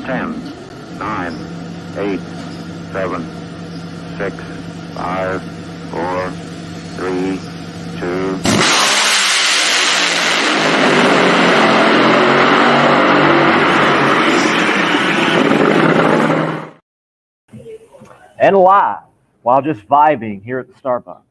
10, 9, 8, 7, 6, 5, 4, 3, 2. And live while just vibing here at the Starbucks.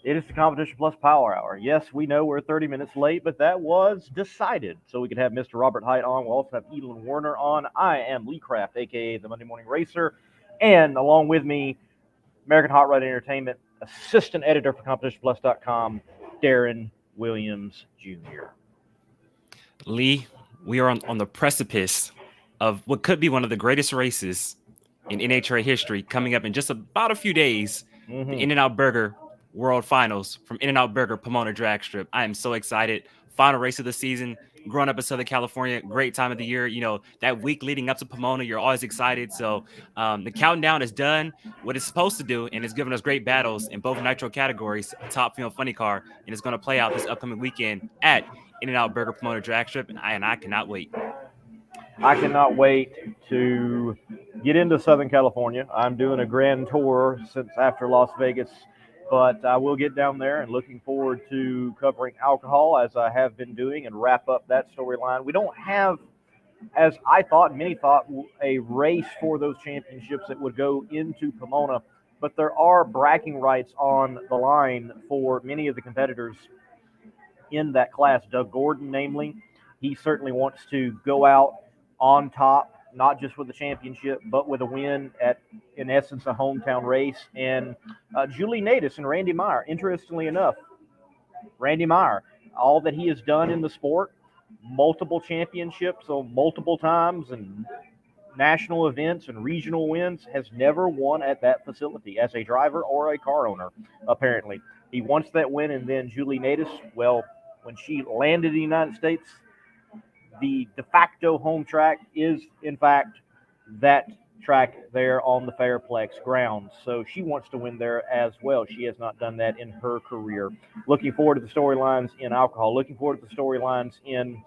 It is the Competition Plus Power Hour. Yes, we know we're 30 minutes late, but that was decided so we could have Mr. Robert Hight on. We'll also have Elon Warner on. I am Lee Kraft, a.k.a. the Monday Morning Racer. And along with me, American Hot Rod Entertainment Assistant Editor for CompetitionPlus.com, Darren Williams Jr. Lee, we are on the precipice of what could be one of the greatest races in NHRA history coming up in just about a few days. The In-N-Out Burger World Finals from In-N-Out Burger Pomona Drag Strip. I am so excited. Final race of the season. Growing up in Southern California, great time of the year. You know, that week leading up to Pomona, you're always excited. So the countdown is done. What it's supposed to do, and it's given us great battles in both nitro categories, top female funny car, and it's going to play out this upcoming weekend at In-N-Out Burger Pomona Drag Strip, and I cannot wait. I cannot wait to get into Southern California. I'm doing a grand tour since after Las Vegas, but I will get down there and looking forward to covering alcohol as I have been doing and wrap up that storyline. We don't have, as I thought, many thought, a race for those championships that would go into Pomona, but there are bragging rights on the line for many of the competitors in that class. Doug Gordon, namely, he certainly wants to go out on top, not just with the championship, but with a win at, in essence, a hometown race. And Julie Natus and Randy Meyer, interestingly enough, Randy Meyer, all that he has done in the sport, multiple championships, so multiple times, and national events and regional wins, has never won at that facility as a driver or a car owner, apparently. He wants that win, and then Julie Natus, well, when she landed in the United States, the de facto home track is, in fact, that track there on the Fairplex grounds. So she wants to win there as well. She has not done that in her career. Looking forward to the storylines in alcohol. Looking forward to the storylines in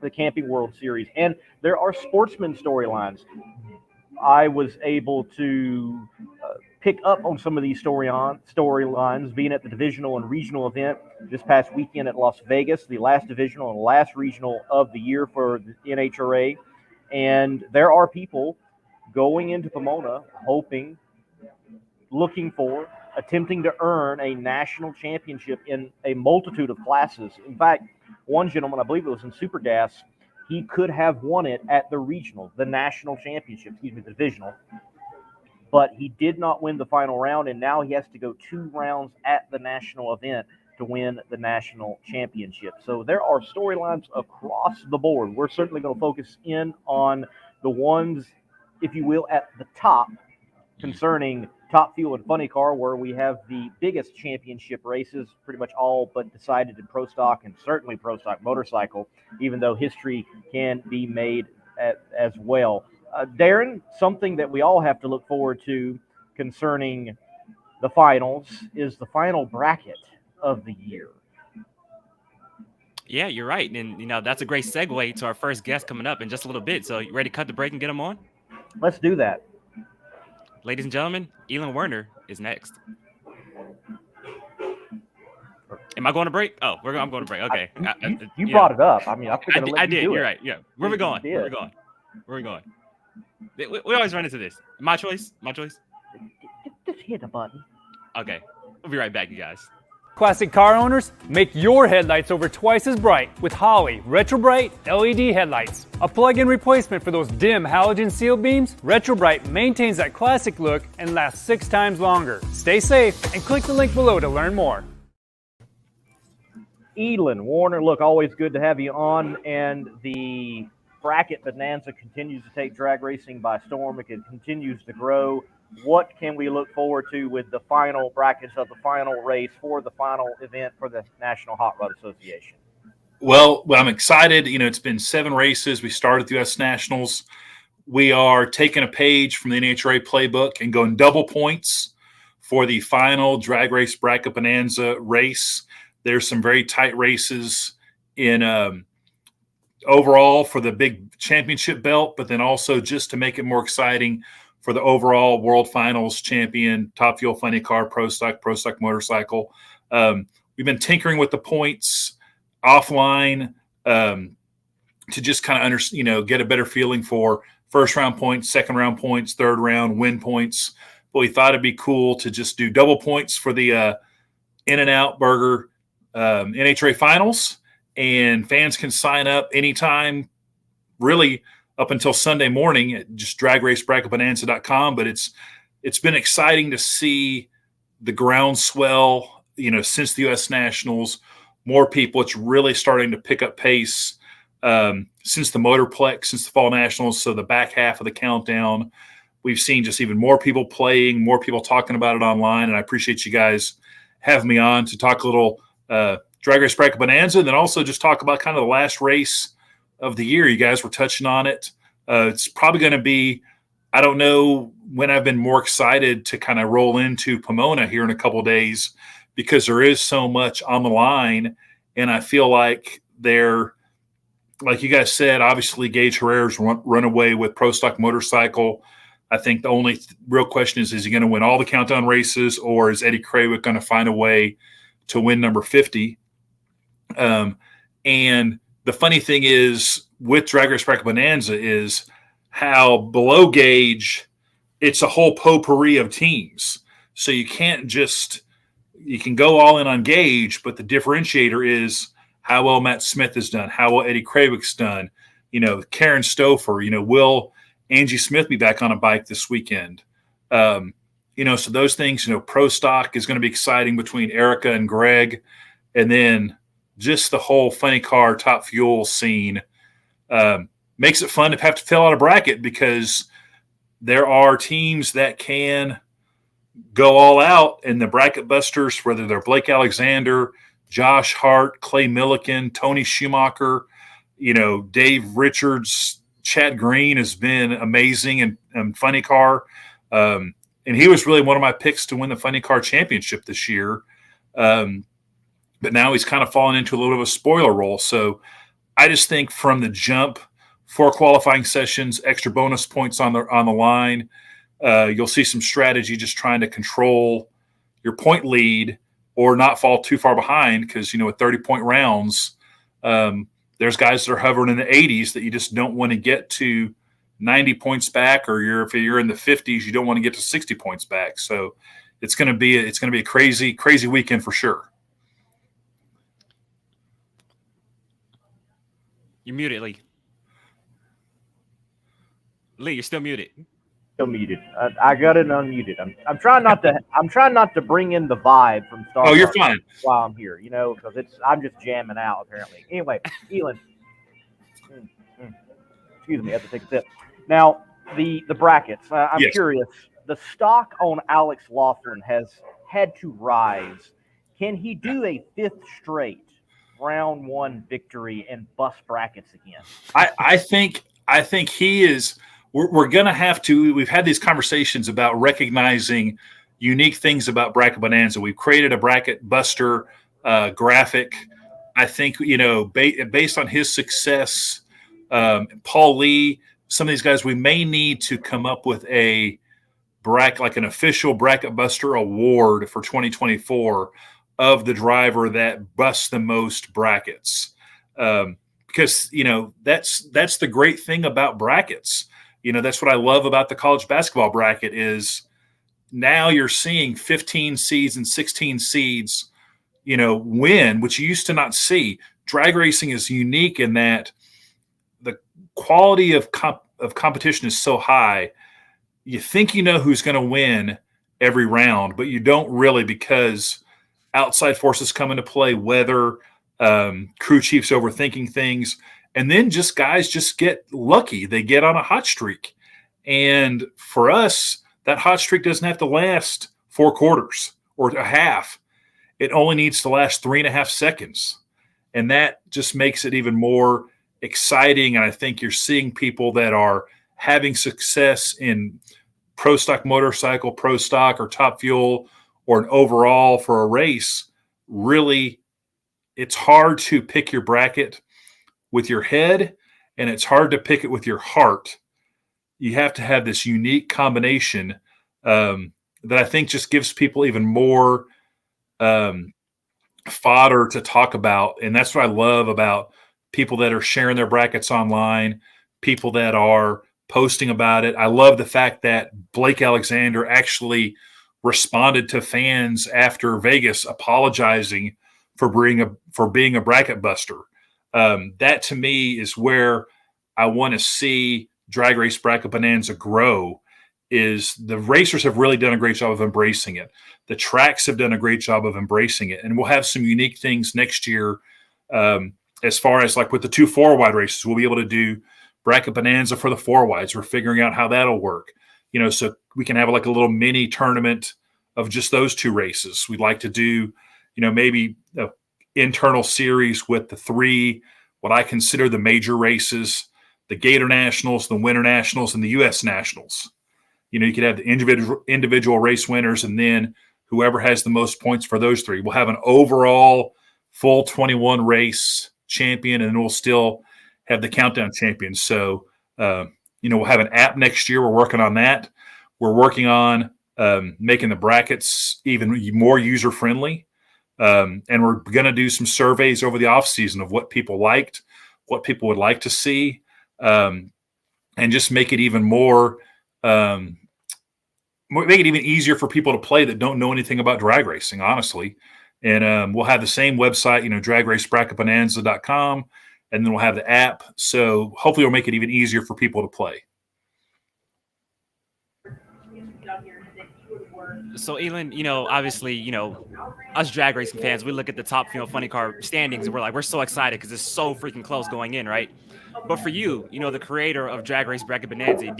the Camping World Series. And there are sportsman storylines. I was able to pick up on some of these storylines, being at the divisional and regional event this past weekend at Las Vegas, the last divisional and last regional of the year for the NHRA. And there are people going into Pomona hoping, looking for, attempting to earn a national championship in a multitude of classes. In fact, one gentleman, I believe it was in Super Gas, he could have won it at the regional, the national championship, the divisional. But he did not win the final round, and now he has to go 2 rounds at the national event to win the national championship. So there are storylines across the board. We're certainly going to focus in on the ones, if you will, at the top concerning Top Fuel and Funny Car, where we have the biggest championship races, pretty much all but decided in Pro Stock and certainly Pro Stock Motorcycle, even though history can be made as well. Darren, something that we all have to look forward to concerning the finals is the final bracket of the year. Yeah, you're right. And, you know, that's a great segue to our first guest coming up in just a little bit. So you ready to cut the break and get him on? Let's do that. Ladies and gentlemen, Elon Werner is next. Am I going to break? Oh, I'm going to break. Okay. You brought it up. I mean, I did. You're right. Yeah. Where are we going? Where are we going? We always run into this. My choice. Just hit a button. Okay. We'll be right back, you guys. Classic car owners, make your headlights over twice as bright with Holley Retro Bright LED headlights. A plug-in replacement for those dim halogen seal beams, Retro Bright maintains that classic look and lasts 6 times longer. Stay safe and click the link below to learn more. Elon Warner, look, always good to have you on, and the bracket bonanza continues to take drag racing by storm. It continues to grow. What can we look forward to with the final brackets of the final race for the final event for the National Hot Rod Association? Well, I'm excited. You know, it's been 7 races. We started the U.S. Nationals. We are taking a page from the NHRA playbook and going double points for the final drag race bracket bonanza race. There's some very tight races in overall for the big championship belt, but then also just to make it more exciting for the overall World Finals champion, Top Fuel Funny Car, Pro Stock Motorcycle. We've been tinkering with the points offline to just kind of get a better feeling for first round points, second round points, third round win points. But we thought it'd be cool to just do double points for the In-N-Out Burger NHRA finals, and fans can sign up anytime, really up until Sunday morning at just dragracebracketbonanza.com. But it's been exciting to see the groundswell, since the U.S. Nationals, more people. It's really starting to pick up pace since the Motorplex, since the Fall Nationals. So the back half of the countdown, we've seen just even more people playing, more people talking about it online. And I appreciate you guys having me on to talk a little Drag Race Bracket Bonanza, and then also just talk about kind of the last race of the year. You guys were touching on it. It's probably going to be, I don't know when I've been more excited to kind of roll into Pomona here in a couple of days, because there is so much on the line. And I feel like they're, like you guys said, obviously Gage Herrera's run away with Pro Stock Motorcycle. I think the only real question is he going to win all the countdown races, or is Eddie Krawick going to find a way to win number 50? And the funny thing is with Drag Race Bracket Bonanza is how below Gage, it's a whole potpourri of teams. So you can't just, you can go all in on Gage, but the differentiator is how well Matt Smith has done, how well Eddie Krawick's done, Karen Stouffer, will Angie Smith be back on a bike this weekend? So those things, Pro Stock is going to be exciting between Erica and Greg. And then just the whole funny car Top Fuel scene makes it fun to have to fill out a bracket, because there are teams that can go all out, and the bracket busters, whether they're Blake Alexander, Josh Hart, Clay Milliken, Tony Schumacher, Dave Richards, Chad Green has been amazing and funny car. And he was really one of my picks to win the funny car championship this year. But now he's kind of fallen into a little bit of a spoiler role. So I just think from the jump, 4 qualifying sessions, extra bonus points on the line. You'll see some strategy just trying to control your point lead or not fall too far behind, because, with 30-point rounds, there's guys that are hovering in the 80s that you just don't want to get to 90 points back, or if you're in the 50s, you don't want to get to 60 points back. So it's going to be a crazy, crazy weekend for sure. You're muted, Lee. Lee, you're still muted. Still muted. I got it unmuted. I'm trying not to. I'm trying not to bring in the vibe from Star. Oh, you're fine. While I'm here, because I'm just jamming out apparently. Anyway, Elon. Excuse me, I have to take a sip. Now the brackets. I'm curious. The stock on Alex Laughlin has had to rise. Can he do a 5th straight round 1 victory and bust brackets again? I think he is. We're going to have to. We've had these conversations about recognizing unique things about Bracket Bonanza. We've created a bracket buster graphic. I think, based on his success, Paul Lee, some of these guys, we may need to come up with a bracket, like an official Bracket Buster award for 2024 of the driver that busts the most brackets. Because, that's the great thing about brackets. That's what I love about the college basketball bracket is now you're seeing 15 seeds and 16 seeds, win, which you used to not see. Drag racing is unique in that the quality of competition is so high. You think who's going to win every round, but you don't really, because outside forces come into play, weather, crew chiefs overthinking things. And then guys just get lucky. They get on a hot streak. And for us, that hot streak doesn't have to last 4 quarters or a half. It only needs to last 3.5 seconds. And that just makes it even more exciting. And I think you're seeing people that are having success in Pro Stock Motorcycle, Pro Stock, or Top Fuel, or an overall for a race. Really, it's hard to pick your bracket with your head, and it's hard to pick it with your heart. You have to have this unique combination that I think just gives people even more fodder to talk about. And that's what I love about people that are sharing their brackets online, people that are posting about it. I love the fact that Blake Alexander actually responded to fans after Vegas apologizing for being a bracket buster. That to me is where I want to see Drag Race Bracket Bonanza grow. Is the racers have really done a great job of embracing it. The tracks have done a great job of embracing it, and we'll have some unique things next year. As far as like with the 2 4-wide races, we'll be able to do Bracket Bonanza for the 4-wides. We're figuring out how that'll work, so we can have like a little mini tournament of just those 2 races. We'd like to do, maybe an internal series with the 3, what I consider the major races, the Gator Nationals, the Winter Nationals, and the U.S. Nationals. You could have the individual race winners, and then whoever has the most points for those 3. We'll have an overall full 21 race champion, and we'll still have the countdown champions. So, we'll have an app next year. We're working on that. We're working on making the brackets even more user-friendly. And we're going to do some surveys over the off season of what people liked, what people would like to see, and just make it even more make it even easier for people to play that don't know anything about drag racing, honestly. And we'll have the same website, dragracebracketbonanza.com, and then we'll have the app. So hopefully it'll make it even easier for people to play. So, Elin, obviously, us drag racing fans, we look at the top, funny car standings, and we're so excited because it's so freaking close going in, right? But for you, the creator of Drag Race Bracket Bonanza,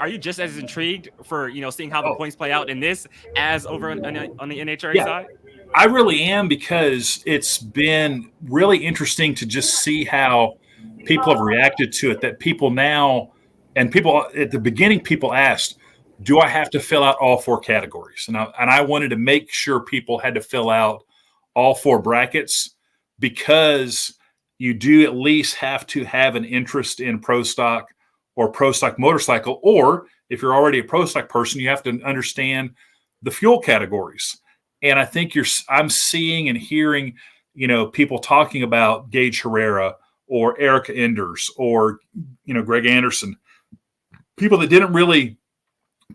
are you just as intrigued for, seeing how the points play out in this as over on the NHRA side? I really am, because it's been really interesting to just see how people have reacted to it, that people now, and people at the beginning, people asked, do I have to fill out all 4 categories? And I wanted to make sure people had to fill out all 4 brackets, because you do at least have to have an interest in pro stock or pro stock motorcycle. Or if you're already a pro stock person, you have to understand the fuel categories. And I think I'm seeing and hearing, people talking about Gage Herrera or Erica Enders or, Greg Anderson, people that didn't really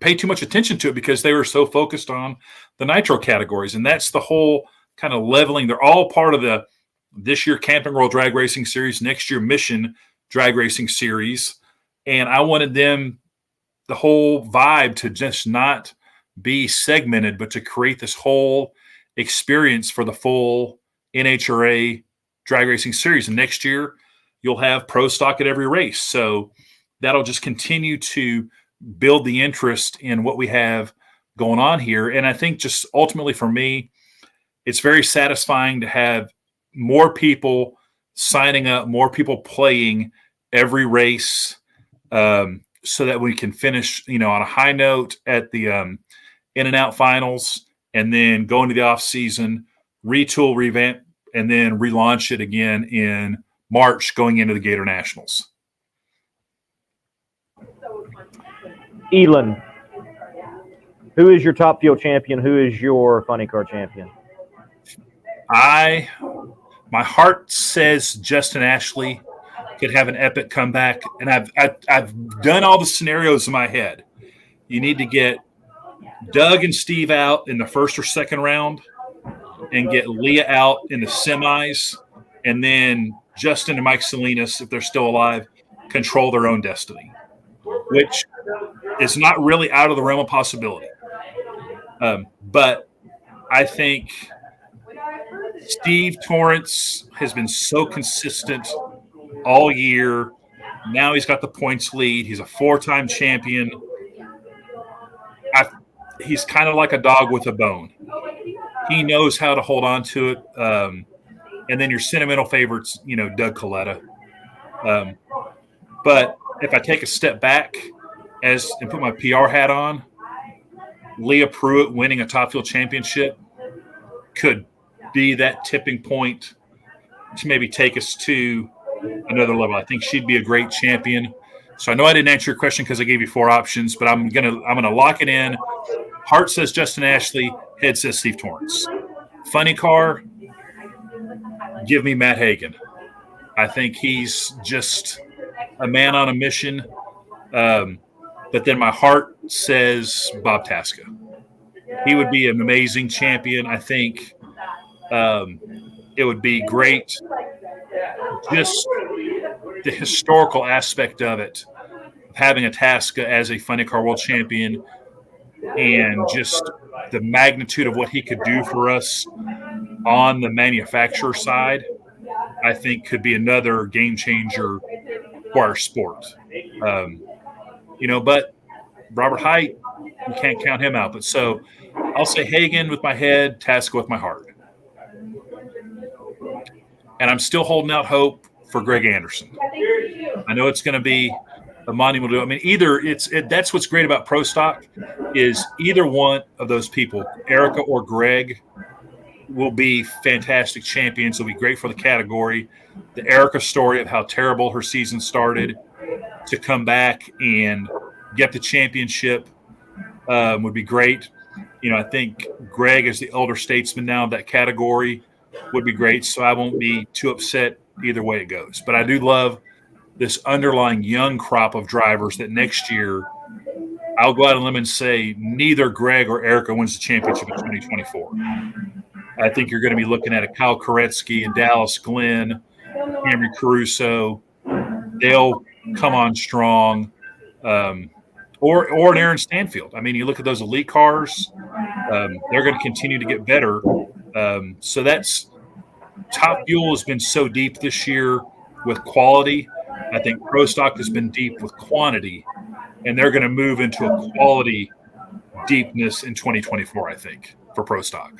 pay too much attention to it because they were so focused on the nitro categories. And that's the whole kind of leveling. They're all part of this year Camping World Drag Racing Series, next year Mission Drag Racing Series. And I wanted the whole vibe to just not be segmented, but to create this whole experience for the full NHRA Drag Racing Series. And next year you'll have pro stock at every race. So that'll just continue to build the interest in what we have going on here. And I think just ultimately for me, it's very satisfying to have more people signing up, more people playing every race, so that we can finish, on a high note at the in and out finals, and then go into the off season, retool, revamp, and then relaunch it again in March, going into the Gator Nationals. Elin, who is your top fuel champion? Who is your funny car champion? My heart says Justin Ashley could have an epic comeback, and I've done all the scenarios in my head. You need to get Doug and Steve out in the first or second round, and get Leah out in the semis, and then Justin and Mike Salinas, if they're still alive, control their own destiny, which is not really out of the realm of possibility. But I think Steve Torrance has been so consistent all year. Now he's got the points lead. He's a 4-time champion. He's kind of like a dog with a bone. He knows how to hold on to it. And then your sentimental favorites, Doug Coletta. But if I take a step back and put my PR hat on, Leah Pruitt winning a Top Fuel championship could be that tipping point to maybe take us to another level. I think she'd be a great champion. So I know I didn't answer your question because I gave you 4 options, but I'm gonna lock it in. Heart says Justin Ashley. Head says Steve Torrance. Funny car. Give me Matt Hagan. I think he's just a man on a mission. But then my heart says Bob Tasca. He would be an amazing champion. I think it would be great. Just the historical aspect of it, of having a Tasca as a funny car world champion, and just the magnitude of what he could do for us on the manufacturer side, I think could be another game changer for our sport. But Robert Hight, you can't count him out. But so I'll say Hagan with my head, Tasca with my heart. And I'm still holding out hope for Greg Anderson. I know it's going to be a monumental. I mean, that's what's great about Pro Stock is either one of those people, Erica or Greg, will be fantastic champions. They'll be great for the category. The Erica story of how terrible her season started to come back and get the championship would be great. I think Greg, as the elder statesman now of that category, would be great. So I won't be too upset either way it goes. But I do love this underlying young crop of drivers that next year I'll go out on a limb and say neither Greg or Erica wins the championship in 2024. I think you're going to be looking at a Kyle Koretsky and Dallas Glenn, Henry Caruso. They'll come on strong. Or an Aaron Stanfield. I mean, you look at those elite cars, they're going to continue to get better. So that's Top Fuel has been so deep this year with quality. I think Pro Stock has been deep with quantity, and they're going to move into a quality deepness in 2024, I think, for Pro Stock.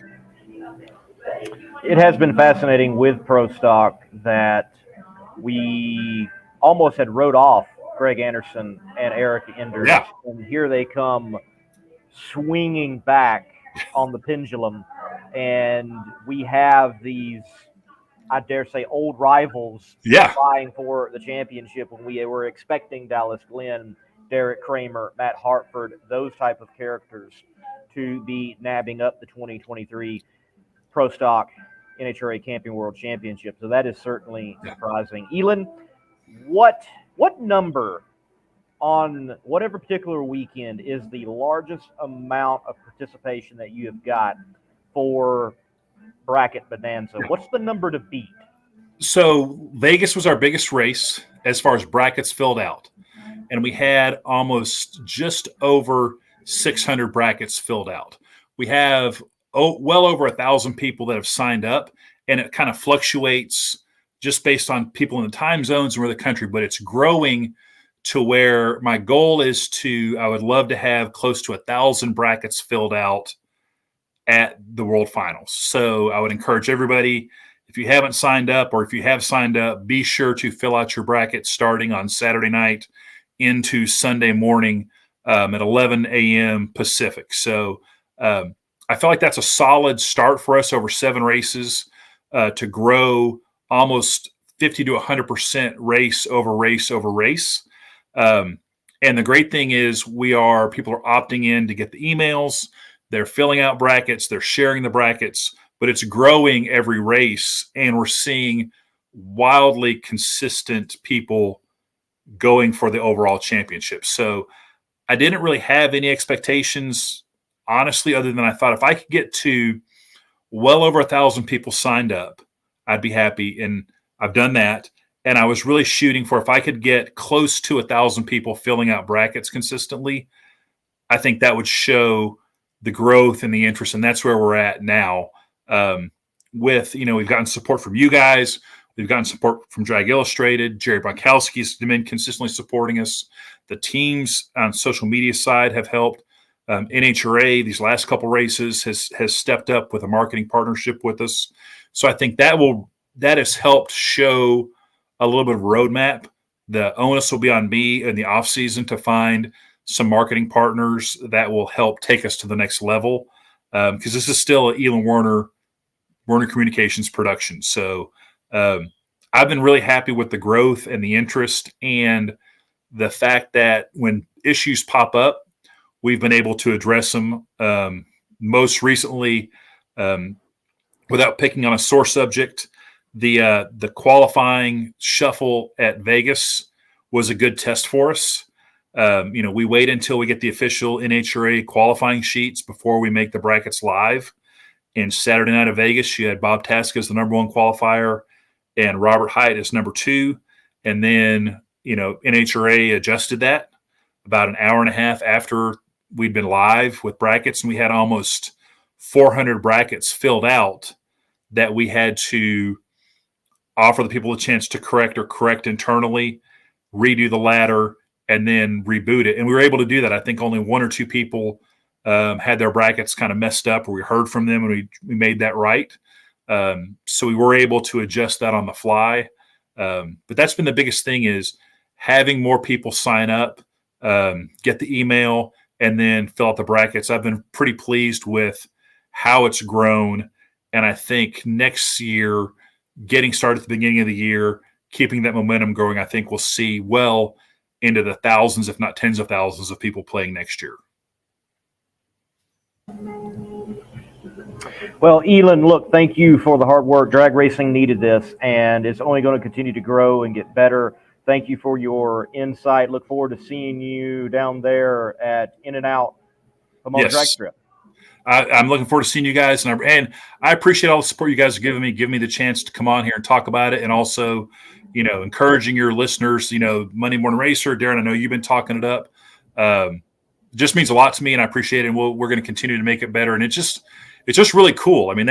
It has been fascinating with Pro Stock that we almost had wrote off Greg Anderson and Eric Enders, and here they come swinging back on the pendulum, and we have these, I dare say, old rivals vying for the championship when we were expecting Dallas Glenn, Derek Kramer, Matt Hartford, those type of characters to be nabbing up the 2023 Pro Stock NHRA Camping World Championship. So that is certainly surprising. Elon, what number on whatever particular weekend is the largest amount of participation that you have got for Bracket Bonanza? What's the number to beat? So Vegas was our biggest race as far as brackets filled out. And we had almost just over 600 brackets filled out. We have well over 1,000 people that have signed up, and it kind of fluctuates just based on people in the time zones and where the country, but it's growing to where my goal is I would love to have close to 1,000 brackets filled out at the World Finals. So I would encourage everybody, if you haven't signed up or if you have signed up, be sure to fill out your bracket starting on Saturday night into Sunday morning at 11 a.m. Pacific. So I feel like that's a solid start for us over 7 races to grow almost 50 to 100% race over race over race. And the great thing is people are opting in to get the emails. They're filling out brackets. They're sharing the brackets, but it's growing every race. And we're seeing wildly consistent people going for the overall championship. So I didn't really have any expectations, honestly, other than I thought if I could get to well over 1,000 people signed up, I'd be happy. And I've done that. And I was really shooting for if I could get close to 1,000 people filling out brackets consistently, I think that would show the growth and the interest. And that's where we're at now. We've gotten support from you guys. We've gotten support from Drag Illustrated. Jerry Bronkowski's been consistently supporting us. The teams on social media side have helped. NHRA, these last couple races, has stepped up with a marketing partnership with us. So I think that has helped show a little bit of roadmap. The onus will be on me in the off season to find some marketing partners that will help take us to the next level. Because this is still an Elon Werner Communications production. So I I've been really happy with the growth and the interest and the fact that when issues pop up, we've been able to address them. Most recently, without picking on a sore subject, the qualifying shuffle at Vegas was a good test for us. We wait until we get the official NHRA qualifying sheets before we make the brackets live. And Saturday night at Vegas, you had Bob Tasca as the number 1 qualifier and Robert Hight as number 2. And then, NHRA adjusted that about an hour and a half after we'd been live with brackets, and we had almost 400 brackets filled out that we had to offer the people a chance to correct internally, redo the ladder, and then reboot it. And we were able to do that. I think only 1 or 2 people had their brackets kind of messed up, or we heard from them and we made that right. So we were able to adjust that on the fly. But that's been the biggest thing, is having more people sign up, get the email, and then fill out the brackets. I've been pretty pleased with how it's grown. And I think next year, getting started at the beginning of the year, keeping that momentum growing, I think we'll see well into the thousands, if not tens of thousands of people playing next year. Well, Elon, look, thank you for the hard work. Drag racing needed this, and it's only going to continue to grow and get better. Thank you for your insight. Look forward to seeing you down there at In-N-Out Pomona Drag Strip. I'm looking forward to seeing you guys, and I appreciate all the support you guys are giving me the chance to come on here and talk about it, and also, encouraging your listeners. Monday Morning Racer, Darren, I know you've been talking it up. It just means a lot to me, and I appreciate it. And we're going to continue to make it better, and it's just really cool. I mean,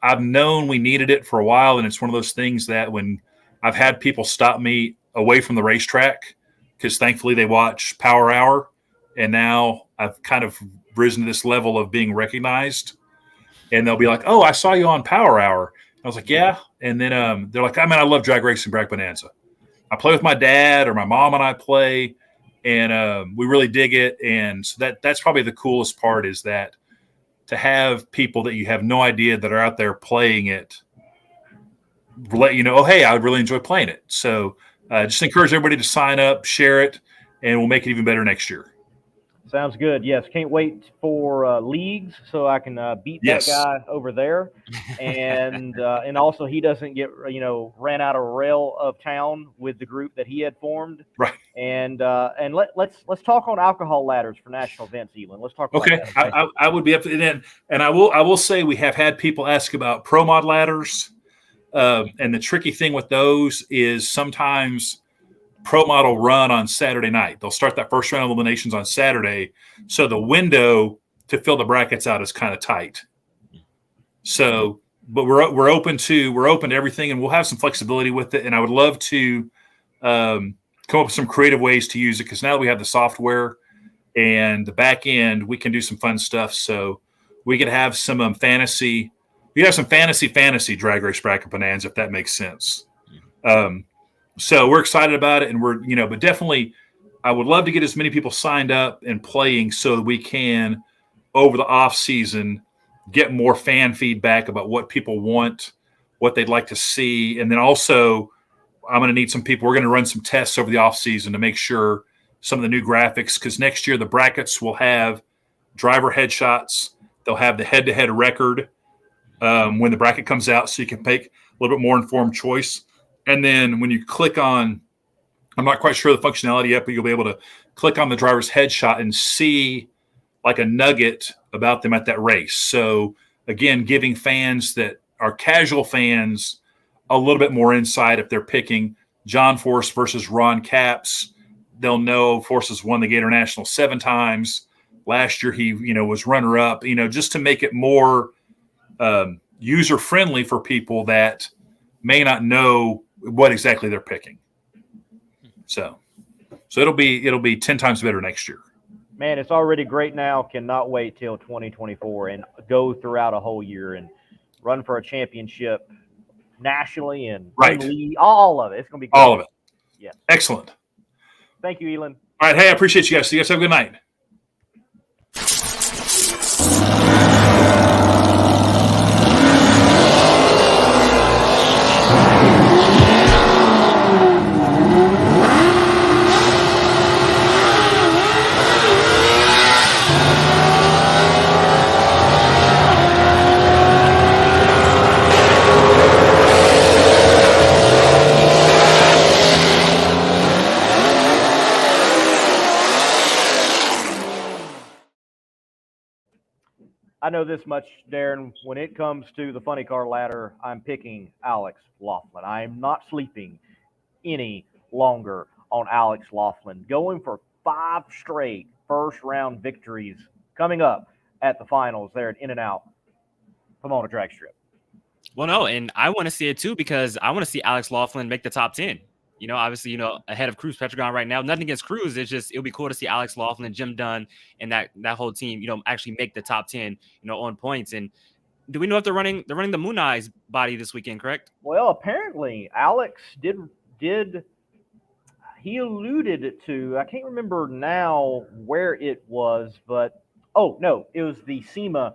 I've known we needed it for a while, and it's one of those things that when I've had people stop me away from the racetrack, because thankfully they watch Power Hour, and now I've kind of risen to this level of being recognized, and they'll be like, "Oh, I saw you on Power Hour." I was like, "Yeah," and then they're like, "I love drag racing, Bragg Bonanza. I play with my dad, or my mom and I play, and we really dig it." And so that's probably the coolest part, is that to have people that you have no idea that are out there playing it let you know, "Oh, hey, I really enjoy playing it." So just encourage everybody to sign up, share it, and we'll make it even better next year. Sounds good. Yes, can't wait for leagues so I can beat that guy over there, and also he doesn't get ran out of rail of town with the group that he had formed. Right. And let's talk on alcohol ladders for national events, Elon. Let's talk about that. I would be up to it, and I will say we have had people ask about pro mod ladders, and the tricky thing with those is sometimes Pro Mod will run on Saturday night. They'll start that first round of eliminations on Saturday, so the window to fill the brackets out is kind of tight. So, but we're open to everything, and we'll have some flexibility with it. And I would love to come up with some creative ways to use it, because now that we have the software and the back end, we can do some fun stuff. So we could have some fantasy. We have some fantasy drag race bracket bonanza, if that makes sense. So we're excited about it, and but definitely I would love to get as many people signed up and playing so that we can, over the off season, get more fan feedback about what people want, what they'd like to see. And then also I'm going to need some people. We're going to run some tests over the off season to make sure some of the new graphics, because next year the brackets will have driver headshots. They'll have the head-to-head record when the bracket comes out, so you can make a little bit more informed choice. And then when you click on, I'm not quite sure the functionality yet, but you'll be able to click on the driver's headshot and see like a nugget about them at that race. So again, giving fans that are casual fans a little bit more insight. If they're picking John Force versus Ron Capps, they'll know Force has won the Gator National 7 times. Last year he, was runner-up, just to make it more user-friendly for people that may not know what exactly they're picking. So it'll be 10 times better next year. Man, it's already great now. Cannot wait till 2024 and go throughout a whole year and run for a championship nationally and all of it. It's going to be great. All of it. Yeah. Excellent. Thank you, Elon. All right. Hey, I appreciate you guys. So you guys have a good night. I know this much, Darren. When it comes to the funny car ladder, I'm picking Alex Laughlin. I am not sleeping any longer on Alex Laughlin. Going for 5 straight first round victories coming up at the finals there at In-N-Out Pomona Drag Strip. Well, no, and I want to see it too because I want to see Alex Laughlin make the top 10. Obviously, ahead of Cruz Petragon right now. Nothing against Cruz. It'll be cool to see Alex Laughlin, Jim Dunn, and that whole team, actually make the top 10, on points. And do we know if they're running the Moon Eyes body this weekend, correct? Well, apparently Alex did he alluded to, I can't remember now where it was, but oh no, it was the SEMA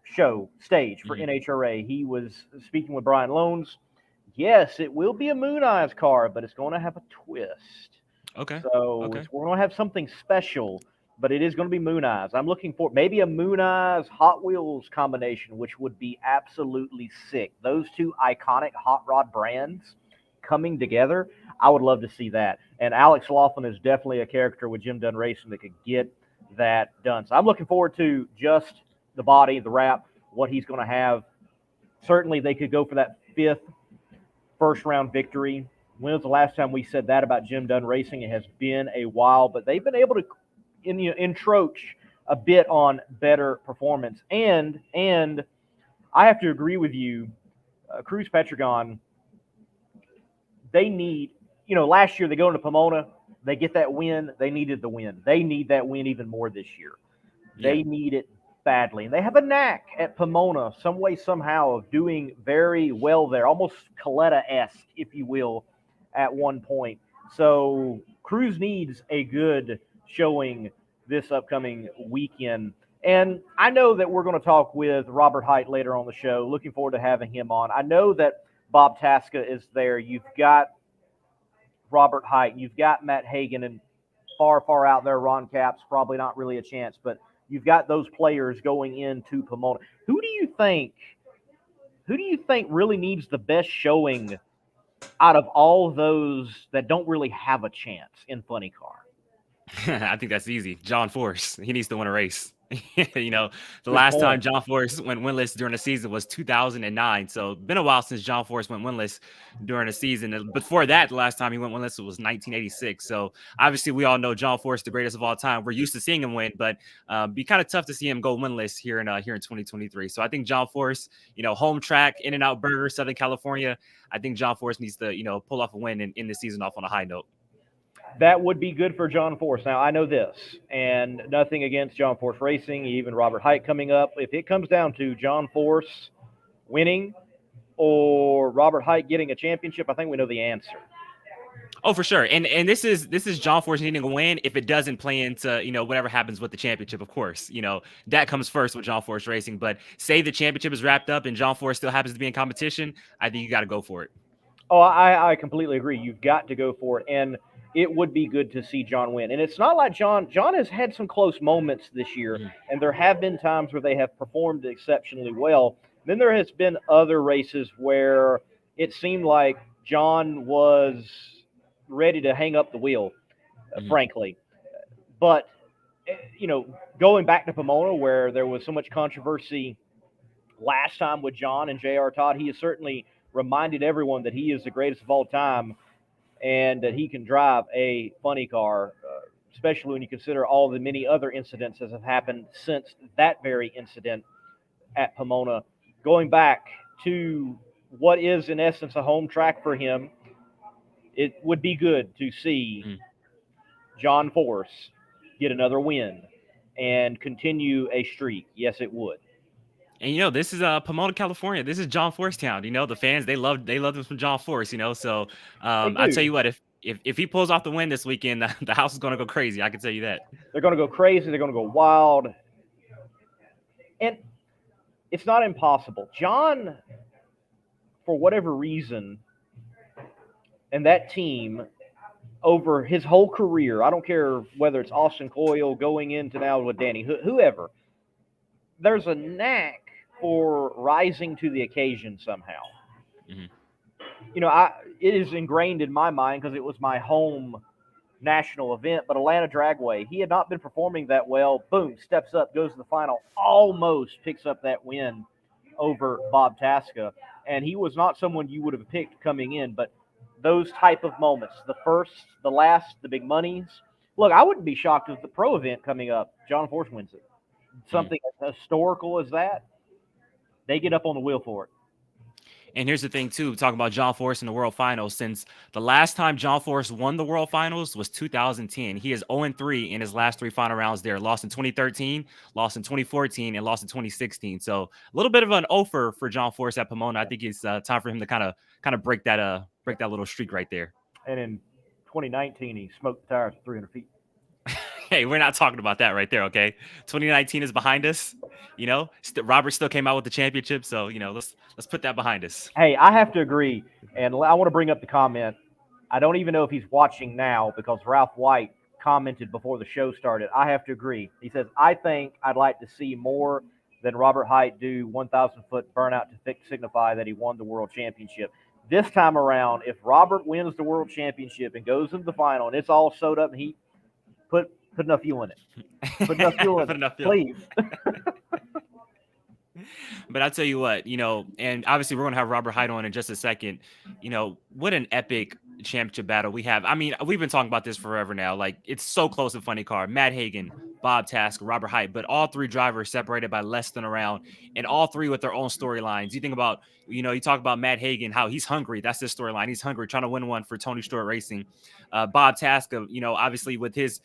show stage for NHRA. He was speaking with Brian Loans. Yes, it will be a Moon Eyes car, but it's going to have a twist. Okay. So we're going to have something special, but it is going to be Moon Eyes. I'm looking for maybe a Moon Eyes Hot Wheels combination, which would be absolutely sick. Those two iconic hot rod brands coming together, I would love to see that. And Alex Laughlin is definitely a character with Jim Dunn Racing that could get that done. So I'm looking forward to just the body, the wrap, what he's going to have. Certainly they could go for that 5th first-round victory. When was the last time we said that about Jim Dunn Racing? It has been a while, but they've been able to encroach a bit on better performance. And I have to agree with you, Cruz Petragon, they need, last year they go into Pomona, they get that win. They needed the win. They need that win even more this year. They need it badly. And they have a knack at Pomona, some way, somehow, of doing very well there, almost Coletta-esque, if you will, at one point. So Cruz needs a good showing this upcoming weekend. And I know that we're going to talk with Robert Hight later on the show. Looking forward to having him on. I know that Bob Tasca is there. You've got Robert Hight. You've got Matt Hagan, and far out there, Ron Capps, probably not really a chance, but you've got those players going into Pomona. Who do you think really needs the best showing out of all those that don't really have a chance in funny car? I think that's easy. John Force. He needs to win a race. The last time John Force went winless during the season was 2009. So been a while since John Force went winless during the season. And before that, the last time he went winless was 1986. So obviously we all know John Force, the greatest of all time. We're used to seeing him win, but be kind of tough to see him go winless here in 2023. So I think John Force, home track, In-N-Out Burger, Southern California. I think John Force needs to, pull off a win and end the season off on a high note. That would be good for John Force. Now, I know this, and nothing against John Force Racing, even Robert Hight coming up. If it comes down to John Force winning or Robert Hight getting a championship, I think we know the answer. Oh, for sure. And this is John Force needing a win if it doesn't play into, whatever happens with the championship, of course. That comes first with John Force Racing. But say the championship is wrapped up and John Force still happens to be in competition, I think you got to go for it. Oh, I completely agree. You've got to go for it. And it would be good to see John win. And it's not like John has had some close moments this year, and there have been times where they have performed exceptionally well. Then there has been other races where it seemed like John was ready to hang up the wheel, frankly. But, going back to Pomona where there was so much controversy last time with John and J.R. Todd, he has certainly reminded everyone that he is the greatest of all time and that he can drive a funny car, especially when you consider all the many other incidents that have happened since that very incident at Pomona. Going back to what is, in essence, a home track for him, it would be good to see John Force get another win and continue a streak. Yes, it would. And this is Pomona, California. This is John Force town. The fans, they love him from John Force. So I tell you what, if he pulls off the win this weekend, the house is going to go crazy. I can tell you that. They're going to go crazy. They're going to go wild, and it's not impossible. John, for whatever reason, and that team over his whole career, I don't care whether it's Austin Coyle going into now with Danny, whoever, there's a knack for rising to the occasion somehow. It is ingrained in my mind because it was my home national event, but Atlanta Dragway. He had not been performing that well. Boom, steps up, goes to the final, almost picks up that win over Bob Tasca. And he was not someone you would have picked coming in, but those type of moments, the first, the last, the big monies. Look, I wouldn't be shocked if the pro event coming up, John Force wins it. Something as historical as that, they get up on the wheel for it. And here's the thing, too, talking about John Force in the World Finals. Since the last time John Force won the World Finals was 2010. He is 0-3 in his last 3 final rounds there. Lost in 2013, lost in 2014, and lost in 2016. So a little bit of an offer for John Force at Pomona. I think it's time for him to kind of break that little streak right there. And in 2019, he smoked the tires at 300 feet. Hey, we're not talking about that right there, okay? 2019 is behind us. Robert still came out with the championship, so let's put that behind us. Hey, I have to agree, and I want to bring up the comment. I don't even know if he's watching now because Ralph White commented before the show started. I have to agree. He says, I think I'd like to see more than Robert Hight do 1,000-foot burnout to signify that he won the world championship. This time around, if Robert wins the world championship and goes into the final and it's all sewed up and he put enough fuel in it. Put enough fuel in it, please. But I'll tell you what, and obviously we're going to have Robert Hight on in just a second. What an epic championship battle we have. I mean, we've been talking about this forever now. Like, it's so close in Funny Car. Matt Hagan, Bob Tasca, Robert Hight, but all 3 drivers separated by less than a round, and all 3 with their own storylines. You think about, you talk about Matt Hagan, how he's hungry. That's his storyline. He's hungry, trying to win one for Tony Stewart Racing. Bob Tasca, obviously with his,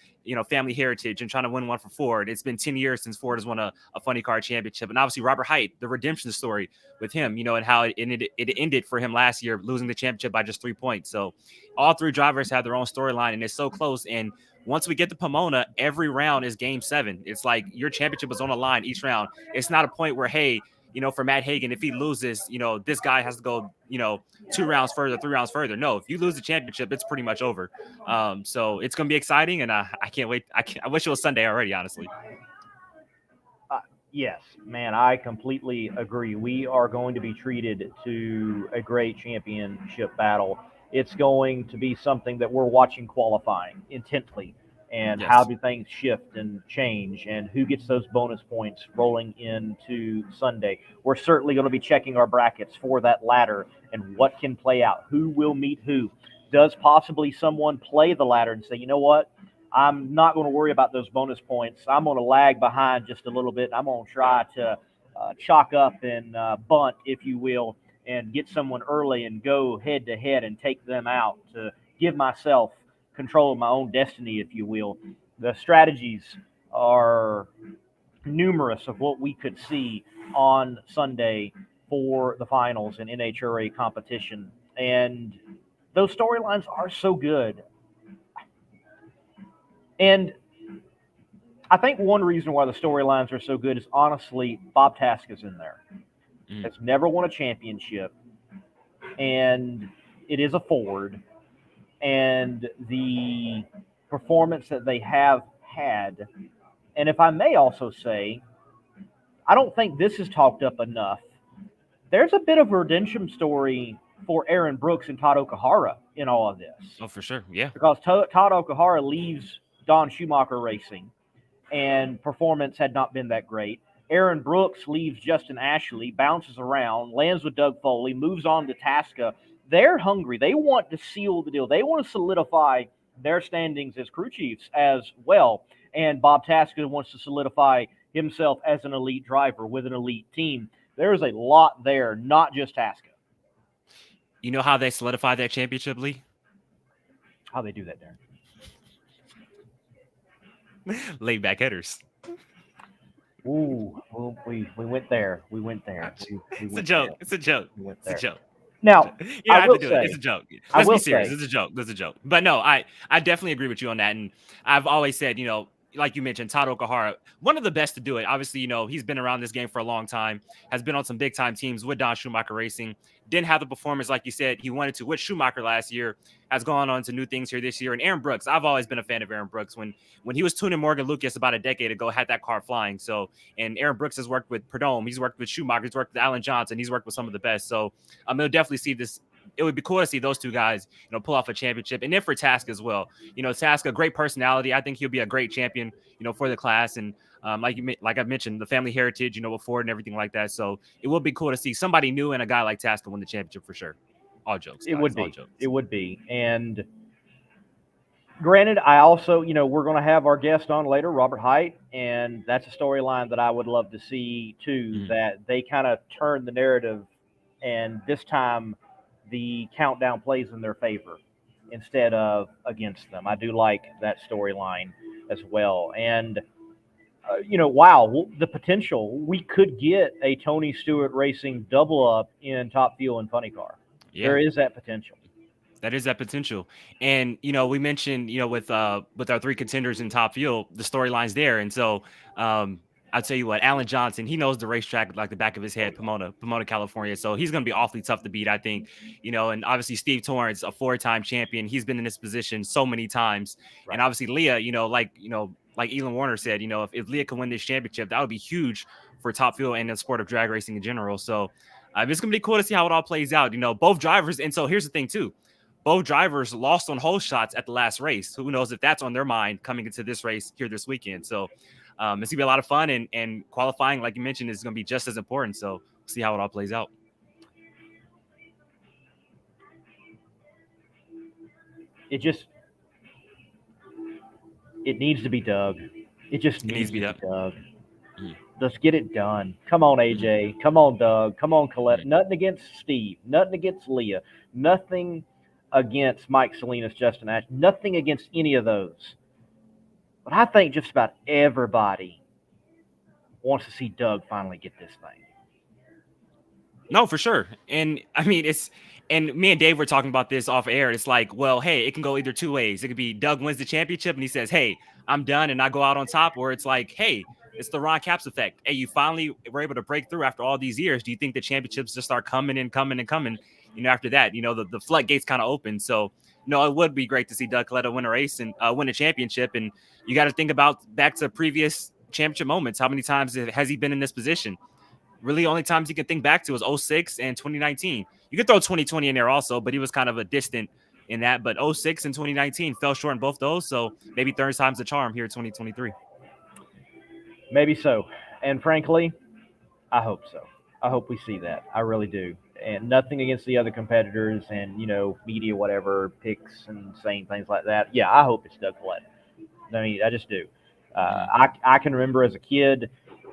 family heritage and trying to win one for Ford. It's been 10 years since Ford has won a Funny Car championship. And obviously Robert Hight, the redemption story with him, and how it ended for him last year, losing the championship by just 3 points. So all 3 drivers have their own storyline, and it's so close. And once we get to Pomona, every round is game 7. It's like your championship is on the line each round. It's not a point where, hey, for Matt Hagan, if he loses, this guy has to go, 2 rounds further, 3 rounds further. No, if you lose the championship, it's pretty much over. So it's going to be exciting, and I can't wait. I wish it was Sunday already, honestly. Yes, man, I completely agree. We are going to be treated to a great championship battle. It's going to be something that we're watching qualifying intently. And Yes. how do things shift and change, and who gets those bonus points rolling into Sunday. We're certainly going to be checking our brackets for that ladder and what can play out. Who will meet who? Does possibly someone play the ladder and say, you know what? I'm not going to worry about those bonus points. I'm going to lag behind just a little bit. I'm going to try to chalk up and bunt, if you will, and get someone early and go head-to-head and take them out to give myself control of my own destiny, if you will. The strategies are numerous of what we could see on Sunday for the finals in NHRA competition. And those storylines are so good. And I think one reason why the storylines are so good is honestly Bob Tasca's in there. Has never won a championship, and it is a Ford. And the performance that they have had. And if I may also say, I don't think this is talked up enough. There's a bit of a redemption story for Aaron Brooks and Todd Okahara in all of this. Oh, for sure. Yeah. Because Todd Okahara leaves Don Schumacher Racing, and performance had not been that great. Aaron Brooks leaves Justin Ashley, bounces around, lands with Doug Foley, moves on to Tasca. They're hungry. They want to seal the deal. They want to solidify their standings as crew chiefs as well. And Bob Tasca wants to solidify himself as an elite driver with an elite team. There's a lot there, not just Tasca. You know how they solidify that championship, Lee? How they do that, Darren? Laid back headers. Ooh, well, we went there. We went there. It's a joke. It's a joke. It's a joke. Now, you I have will to do say, it. It's a joke. Let's be serious. It's a joke. It's a joke. But no, I definitely agree with you on that. And I've always said, like you mentioned, Todd Okahara, one of the best to do it. Obviously, he's been around this game for a long time, has been on some big time teams with Don Schumacher Racing. Didn't have the performance like you said he wanted to with Schumacher last year. Has gone on to new things here this year. And Aaron Brooks, I've always been a fan of Aaron Brooks. When he was tuning Morgan Lucas about a decade ago, had that car flying. So, and Aaron Brooks has worked with Prudhomme, he's worked with Schumacher, he's worked with Alan Johnson, he's worked with some of the best. So, he'll definitely see this it would be cool to see those two guys, pull off a championship. And then for Task as well, Task, a great personality. I think he'll be a great champion, for the class. And like I mentioned, the family heritage, with Ford and everything like that. So it would be cool to see somebody new and a guy like Task win the championship for sure. All jokes. It would be. It would be. And granted, I also, we're going to have our guest on later, Robert Hight, and that's a storyline that I would love to see too, that they kind of turn the narrative, and this time the countdown plays in their favor instead of against them. I do like that storyline as well. And, wow, the potential. We could get a Tony Stewart Racing double up in Top Fuel and Funny Car. Yeah. There is that potential. That is that potential. And, we mentioned, with our three contenders in Top Fuel, the storylines there. And so I'll tell you what, Alan Johnson, he knows the racetrack like the back of his head, Pomona, California. So he's going to be awfully tough to beat, I think. And obviously Steve Torrance, a 4-time champion. He's been in this position so many times. Right. And obviously Leah, like Elon Warner said, if Leah can win this championship, that would be huge for Top Fuel and the sport of drag racing in general. So it's going to be cool to see how it all plays out. Both drivers. And so here's the thing, too. Both drivers lost on hole shots at the last race. Who knows if that's on their mind coming into this race here this weekend. So it's going to be a lot of fun. And qualifying, like you mentioned, is going to be just as important. So see how it all plays out. It needs to be Doug. It needs to be Doug. Mm-hmm. Let's get it done. Come on, AJ. Mm-hmm. Come on, Doug. Come on, Colette. Mm-hmm. Nothing against Steve. Nothing against Leah. Nothing against Mike Salinas, Justin Ash. Nothing against any of those. But I think just about everybody wants to see Doug finally get this thing. No, for sure. And I mean, and me and Dave were talking about this off air. It's like, well, hey, it can go either two ways. It could be Doug wins the championship and he says, hey, I'm done and I go out on top. Or it's like, hey, it's the Ron Capps effect. Hey, you finally were able to break through after all these years. Do you think the championships just start coming and coming and coming? After that, the floodgates kind of open. So, it would be great to see Doug Coletta win a race and win a championship. And you got to think about back to previous championship moments. How many times has he been in this position? Really, only times you can think back to is 06 and 2019. You could throw 2020 in there also, but he was kind of a distant in that. But 06 and 2019 fell short in both those. So maybe third time's the charm here in 2023. Maybe so. And frankly, I hope so. I hope we see that. I really do. And nothing against the other competitors and, media, whatever, picks and saying things like that. Yeah, I hope it's Doug Coletta. I mean, I just do. I can remember as a kid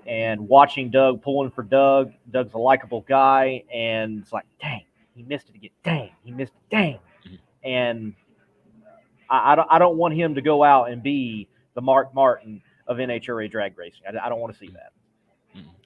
and watching Doug, pulling for Doug. Doug's a likable guy, and it's like, dang, he missed it again. Dang, he missed it. Dang. And I don't want him to go out and be the Mark Martin of NHRA drag racing. I don't want to see that.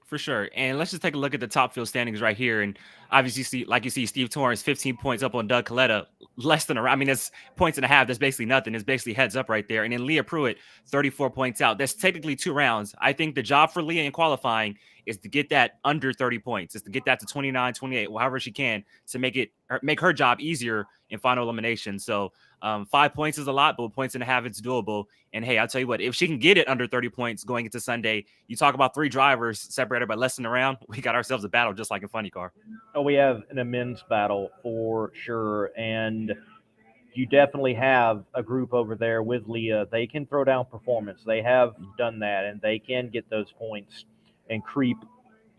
For sure. And let's just take a look at the Top Fuel standings right here. And obviously, you see Steve Torrance, 15 points up on Doug Coletta, less than it's points and a half. That's basically nothing. It's basically heads up right there. And then Leah Pruitt, 34 points out. That's technically 2 rounds. I think the job for Leah in qualifying is to get that under 30 points, is to get that to 29, 28, however she can, to make her job easier in final elimination. So 5 points is a lot, but with points and a half, it's doable. And hey, I'll tell you what, if she can get it under 30 points going into Sunday, you talk about 3 drivers separated by less than a round, we got ourselves a battle just like a funny car. Oh, we have an immense battle for sure. And you definitely have a group over there with Leah. They can throw down performance. They have done that, and they can get those points and creep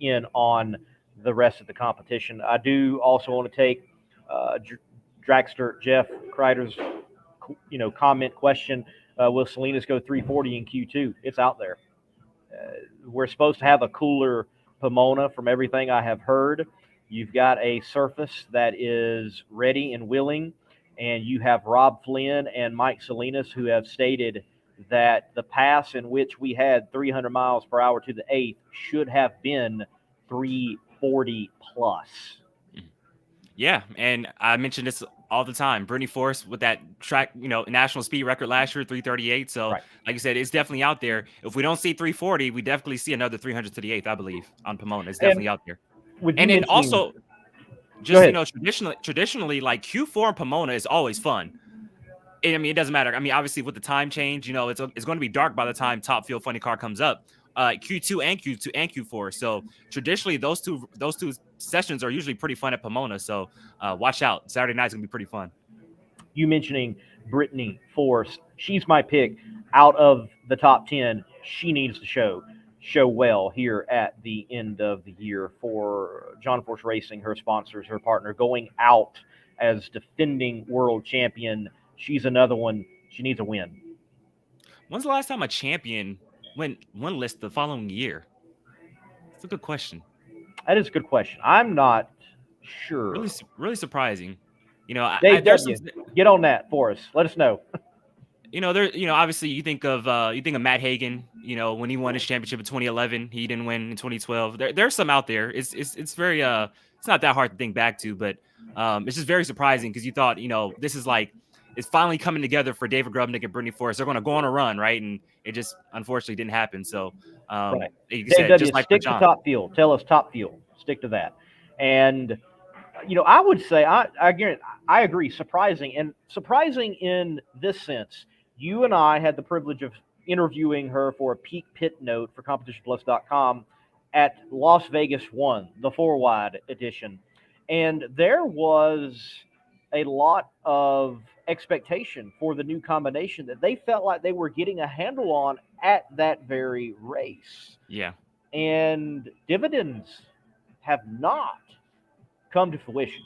in on the rest of the competition. I do also want to take Dragster Jeff Kreider's comment question. Will Salinas go 340 in Q2? It's out there. We're supposed to have a cooler Pomona from everything I have heard. You've got a surface that is ready and willing, and you have Rob Flynn and Mike Salinas who have stated that the pass in which we had 300 miles per hour to the 8th should have been 340 plus. Yeah, and I mentioned this all the time. Brittany Force with that track, national speed record last year, 338. So, Like you said, it's definitely out there. If we don't see 340, we definitely see another 300 to the 8th, I believe, on Pomona. It's definitely out there. And then also, just, traditionally, like Q4 and Pomona is always fun. It doesn't matter. Obviously, with the time change, it's going to be dark by the time Top Fuel Funny Car comes up. Q2 and Q4. So traditionally, those two sessions are usually pretty fun at Pomona. So watch out. Saturday night's gonna be pretty fun. You mentioning Brittany Force, she's my pick. Out of the top 10, she needs to show well here at the end of the year for John Force Racing, her sponsors, her partner, going out as defending world champion. She's another one. She needs a win. When's the last time a champion went one list the following year? That's a good question. That is a good question. I'm not sure. Really surprising. You know, Dave W, get on that for us. Let us know. You know, obviously you think of Matt Hagan, you know, when he won his championship in 2011, he didn't win in 2012. There's some out there. It's very it's not that hard to think back to, but it's just very surprising because you thought, you know, this is like it's finally coming together for David Grubnick and Brittany Force. They're going to go on a run, right? And it just unfortunately didn't happen. So, right. You said, Dave just W, like stick to top fuel. Tell us top fuel. Stick to that. And you know, I would say I agree. Surprising in this sense. You and I had the privilege of interviewing her for a peak pit note for CompetitionPlus.com at Las Vegas 1, the 4-wide edition. And there was a lot of expectation for the new combination that they felt like they were getting a handle on at that very race. Yeah. And dividends have not come to fruition.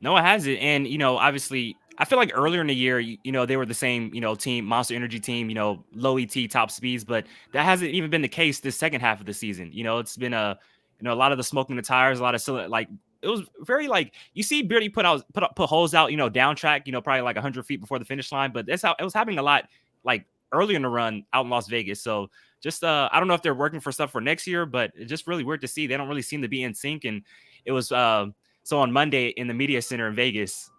No, it hasn't. And, you know, obviously, I feel like earlier in the year, you know, they were the same, you know, team, Monster Energy team, you know, low ET, top speeds, but that hasn't even been the case this second half of the season. You know, it's been a lot of the smoking the tires, a lot of like it was very like you see Beardy put holes out, you know, down track, you know, probably like 100 feet before the finish line, but that's how it was happening a lot like earlier in the run out in Las Vegas. So just I don't know if they're working for stuff for next year, but it's just really weird to see. They don't really seem to be in sync. And it was so on Monday in the media center in Vegas.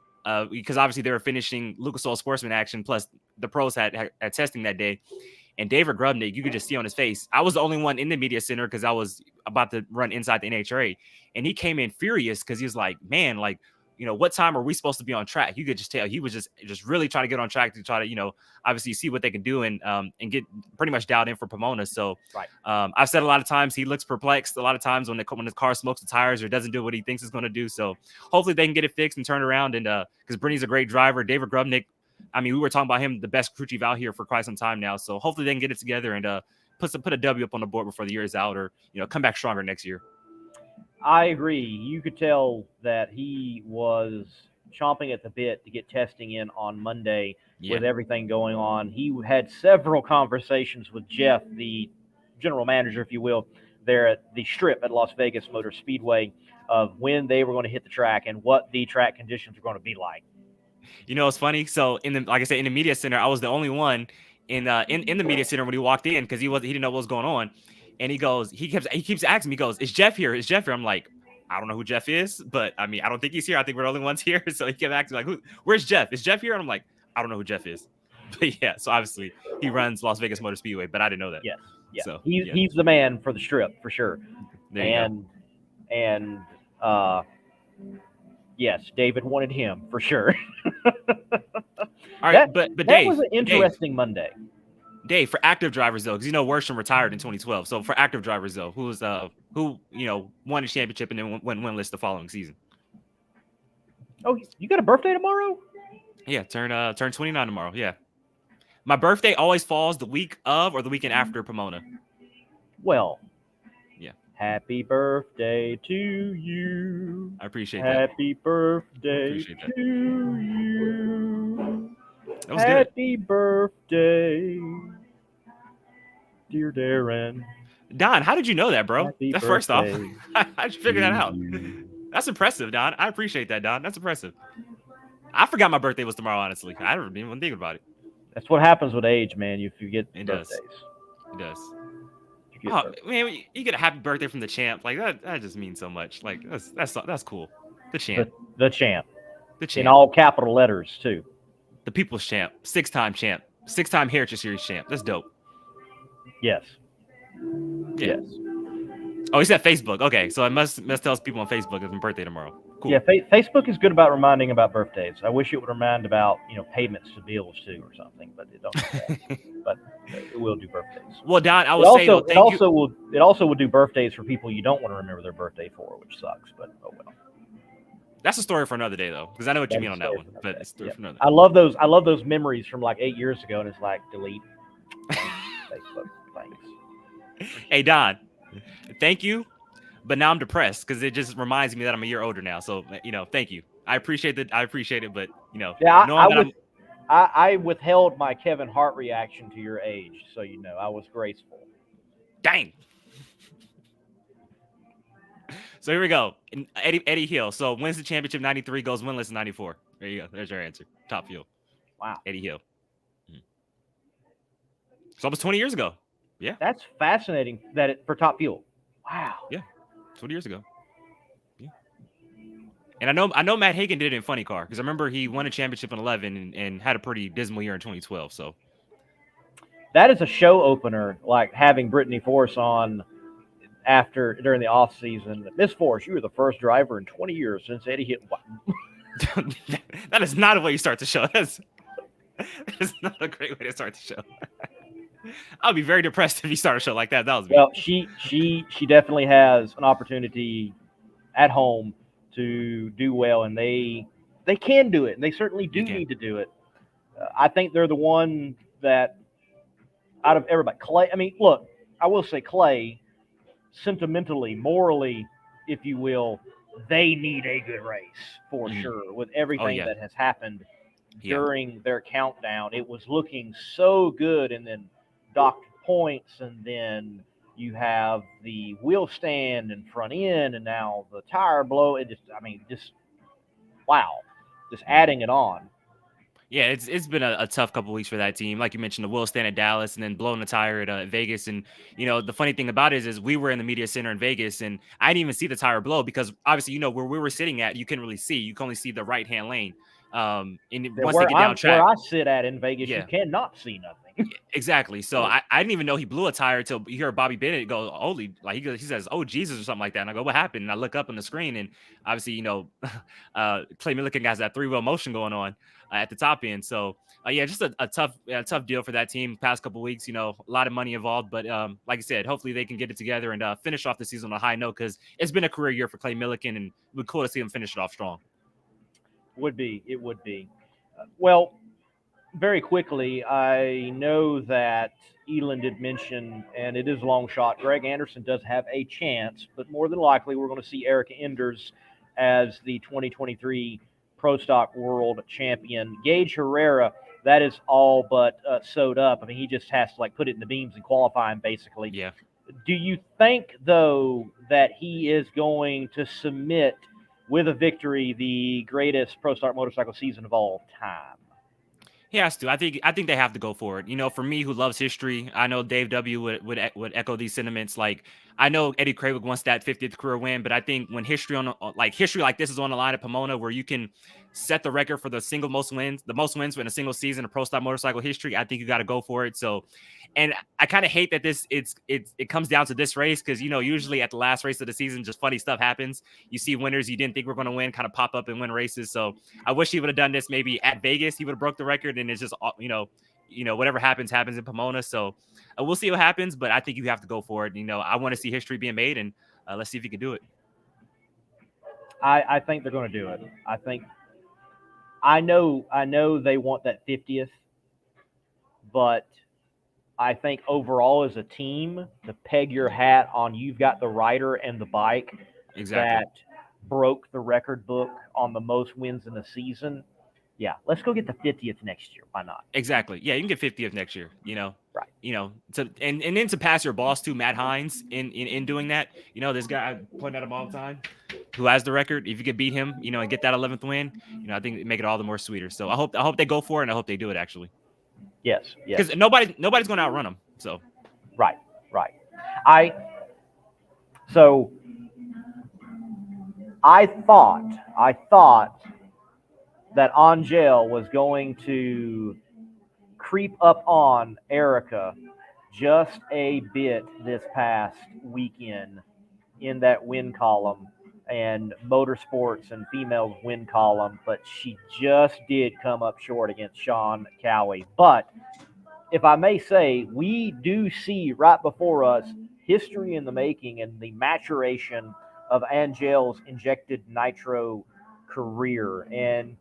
Because obviously they were finishing Lucas Oil Sportsman action, plus the pros had testing that day. And David Grubnick, you could just see on his face. I was the only one in the media center because I was about to run inside the NHRA. And he came in furious because he was like, man, like, you know, what time are we supposed to be on track? You could just tell he was just really trying to get on track to try to, you know, obviously see what they can do and get pretty much dialed in for Pomona. So right. I've said a lot of times he looks perplexed a lot of times when the car smokes the tires or doesn't do what he thinks it's going to do. So hopefully they can get it fixed and turn around. And because Brittany's a great driver, David Grubnick, I mean, we were talking about him, the best crew chief out here for quite some time now. So hopefully they can get it together and put a W up on the board before the year is out, or, you know, come back stronger next year. I agree. You could tell that he was chomping at the bit to get testing in on Monday with everything going on. He had several conversations with Jeff, the general manager, if you will, there at the strip at Las Vegas Motor Speedway, of when they were going to hit the track and what the track conditions were going to be like. You know, it's funny. So like I said, in the media center, I was the only one in the media center when he walked in because he didn't know what was going on. And he keeps asking me, he goes, is Jeff here? Is Jeff here? I'm like, I don't know who Jeff is, but I mean, I don't think he's here. I think we're the only ones here. So he kept asking like, where's Jeff? Is Jeff here? And I'm like, I don't know who Jeff is. But yeah, so obviously he runs Las Vegas Motor Speedway, but I didn't know that. Yes. Yeah. So he's the man for the strip for sure. And yes, David wanted him for sure. All right, but that Dave, was an interesting Monday. Dave, for active drivers though, because you know Worsham retired in 2012. So for active drivers though, who you know won a championship and then went winless the following season? Oh, you got a birthday tomorrow? Yeah, turn 29 tomorrow. Yeah, my birthday always falls the week of or the weekend after Pomona. Well, yeah. Happy birthday to you. I appreciate that. Happy birthday to you. That was Happy good. Birthday, dear Darren. Don, how did you know that, bro? Happy First off, birthday how'd you figure that out? That's impressive, Don. I appreciate that, Don. That's impressive. I forgot my birthday was tomorrow, honestly. I didn't even think about it. That's what happens with age, man. You forget birthdays. It does. Oh, man, you get a happy birthday from the champ. Like that just means so much. Like that's cool. The champ. The champ. The champ. In all capital letters, too. The people's champ. 6-time champ. 6-time Heritage Series champ. That's dope. Yes. Yeah. Yes. Oh, he said Facebook. Okay, so I must tell people on Facebook it's my birthday tomorrow. cool. Yeah, Facebook is good about reminding about birthdays. I wish it would remind about payments to bills too or something, but it don't do that. But it will do birthdays. Well, Don, I will say though, it also will do birthdays for people you don't want to remember their birthday for, which sucks. But oh well. That's a story for another day though, because I know what you mean on that one. But it's a story for another day. I love those memories from like 8 years ago, and it's like delete. Facebook, thanks. Hey Don, thank you. But now I'm depressed because it just reminds me that I'm a year older now. So thank you. I appreciate it. But I withheld my Kevin Hart reaction to your age, so I was graceful. Dang. So here we go. Eddie Hill. So wins the championship 93, goes winless in 94. There you go. There's your answer. Top fuel. Wow. Eddie Hill. So almost 20 years ago. Yeah. That's fascinating for Top Fuel. Wow. Yeah. 20 years ago. Yeah. And I know Matt Hagan did it in Funny Car because I remember he won a championship in 11 and had a pretty dismal year in 2012. So that is a show opener, like having Brittany Force on during the off season. Miss Force, you were the first driver in 20 years since Eddie hit. That is not a way you start the show. That is not a great way to start the show. I'll be very depressed if you start a show like that. That was me. Well, she definitely has an opportunity at home to do well, and they can do it, and they certainly do need to do it. I think they're the one that out of everybody. Clay. I mean, look, I will say Clay, sentimentally, morally, if you will, they need a good race for sure. With everything that has happened during their countdown, it was looking so good, and then docked points, and then you have the wheel stand and front end, and now the tire blow. It just wow, just adding it on. Yeah, it's been a tough couple weeks for that team. Like you mentioned, the wheel stand at Dallas, and then blowing the tire at Vegas. And the funny thing about it is we were in the media center in Vegas, and I didn't even see the tire blow because obviously where we were sitting at, you couldn't really see. You can only see the right hand lane. And once they get down track, where I sit at in Vegas, you cannot see nothing. Exactly. So I didn't even know he blew a tire until you hear Bobby Bennett go, "Holy!" Like he says, "Oh Jesus" or something like that. And I go, "What happened?" And I look up on the screen, and obviously, Clay Millican has that 3-wheel motion going on at the top end. So just a tough deal for that team. Past couple weeks, a lot of money involved, but like I said, hopefully they can get it together and finish off the season on a high note because it's been a career year for Clay Millican, and it would be cool to see him finish it off strong. It would be. Well, very quickly, I know that Elon did mention, and it is a long shot, Greg Anderson does have a chance, but more than likely we're going to see Erica Enders as the 2023 Pro Stock World Champion. Gage Herrera, that is all but sewed up. I mean, he just has to put it in the beams and qualify him basically. Yeah. Do you think, though, that he is going to submit with a victory the greatest Pro Stock motorcycle season of all time? He has to. I think they have to go for it. For me, who loves history, I know Dave W. would echo these sentiments. Like, I know Eddie Krawiec wants that 50th career win, but I think when history like this is on the line at Pomona, where you can set the record for the most wins in a single season of Pro Stock motorcycle history, I think you got to go for it. So, and I kind of hate that it comes down to this race because usually at the last race of the season, just funny stuff happens. You see winners you didn't think were going to win kind of pop up and win races. So I wish he would have done this maybe at Vegas. He would have broke the record, and it's just whatever happens in Pomona. So we'll see what happens, but I think you have to go for it. I want to see history being made, and let's see if he can do it. I think they're going to do it. I know they want that 50th, but I think overall as a team, to peg your hat on you've got the rider and the bike that broke the record book on the most wins in the season. Yeah, let's go get the 50th next year. Why not? Exactly. Yeah, you can get 50th next year, Right. And then to pass your boss too, Matt Hines, in doing that, this guy, I point at him all the time, who has the record. If you could beat him, and get that 11th win, I think it'd make it all the more sweeter. So I hope they go for it, and I hope they do it actually. Yes. Because nobody's going to outrun them. So. Right. I thought that Angel was going to creep up on Erica just a bit this past weekend in that win column. and motorsports and females win column, but she just did come up short against Sean Cowie. But if I may say, we do see right before us history in the making and the maturation of Angel's injected nitro career, and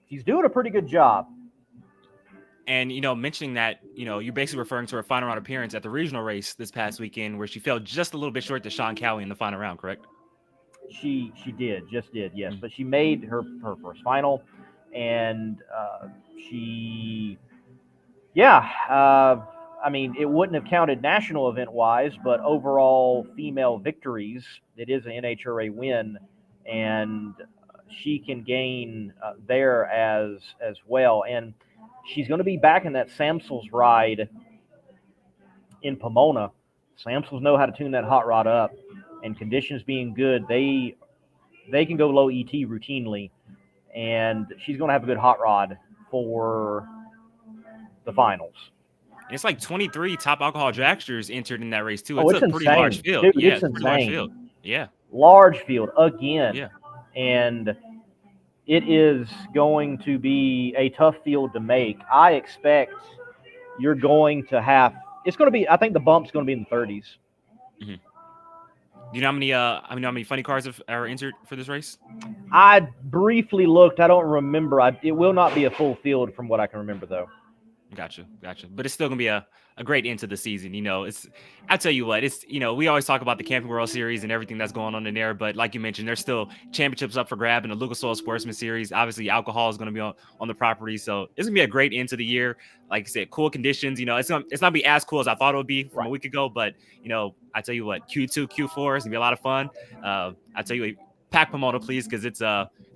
she's doing a pretty good job. And, mentioning that, you're basically referring to her final round appearance at the regional race this past weekend where she fell just a little bit short to Sean Cowie in the final round, correct? She just did, yes. But she made her first final, and I mean, it wouldn't have counted national event-wise, but overall female victories, it is an NHRA win, and she can gain there as well. And she's going to be back in that Samsels ride in Pomona. Samsels know how to tune that hot rod up, and conditions being good, they can go low ET routinely, and she's going to have a good hot rod for the finals. It's like 23 top alcohol dragsters entered in that race too. It's a insane. pretty large field. Dude, yeah, it's a pretty large insane. field. Yeah. Large field again. Yeah. And it is going to be a tough field to make. I expect you're going to have – it's going to be – I think the bump's going to be in the 30s. Mm-hmm. Do you know how many funny cars are entered for this race? I briefly looked. I don't remember. It will not be a full field from what I can remember, though. Gotcha. But it's still gonna be a great end to the season. I tell you what, we always talk about the Camping World Series and everything that's going on in there, but like you mentioned, there's still championships up for grab in the Lucas Oil Sportsman Series. Obviously, alcohol is gonna be on the property, so it's gonna be a great end to the year. Like I said, cool conditions. It's not gonna be as cool as I thought it would be from a week ago, but I tell you what, Q2, Q4 is gonna be a lot of fun. I tell you what, pack Pomona, please, because it's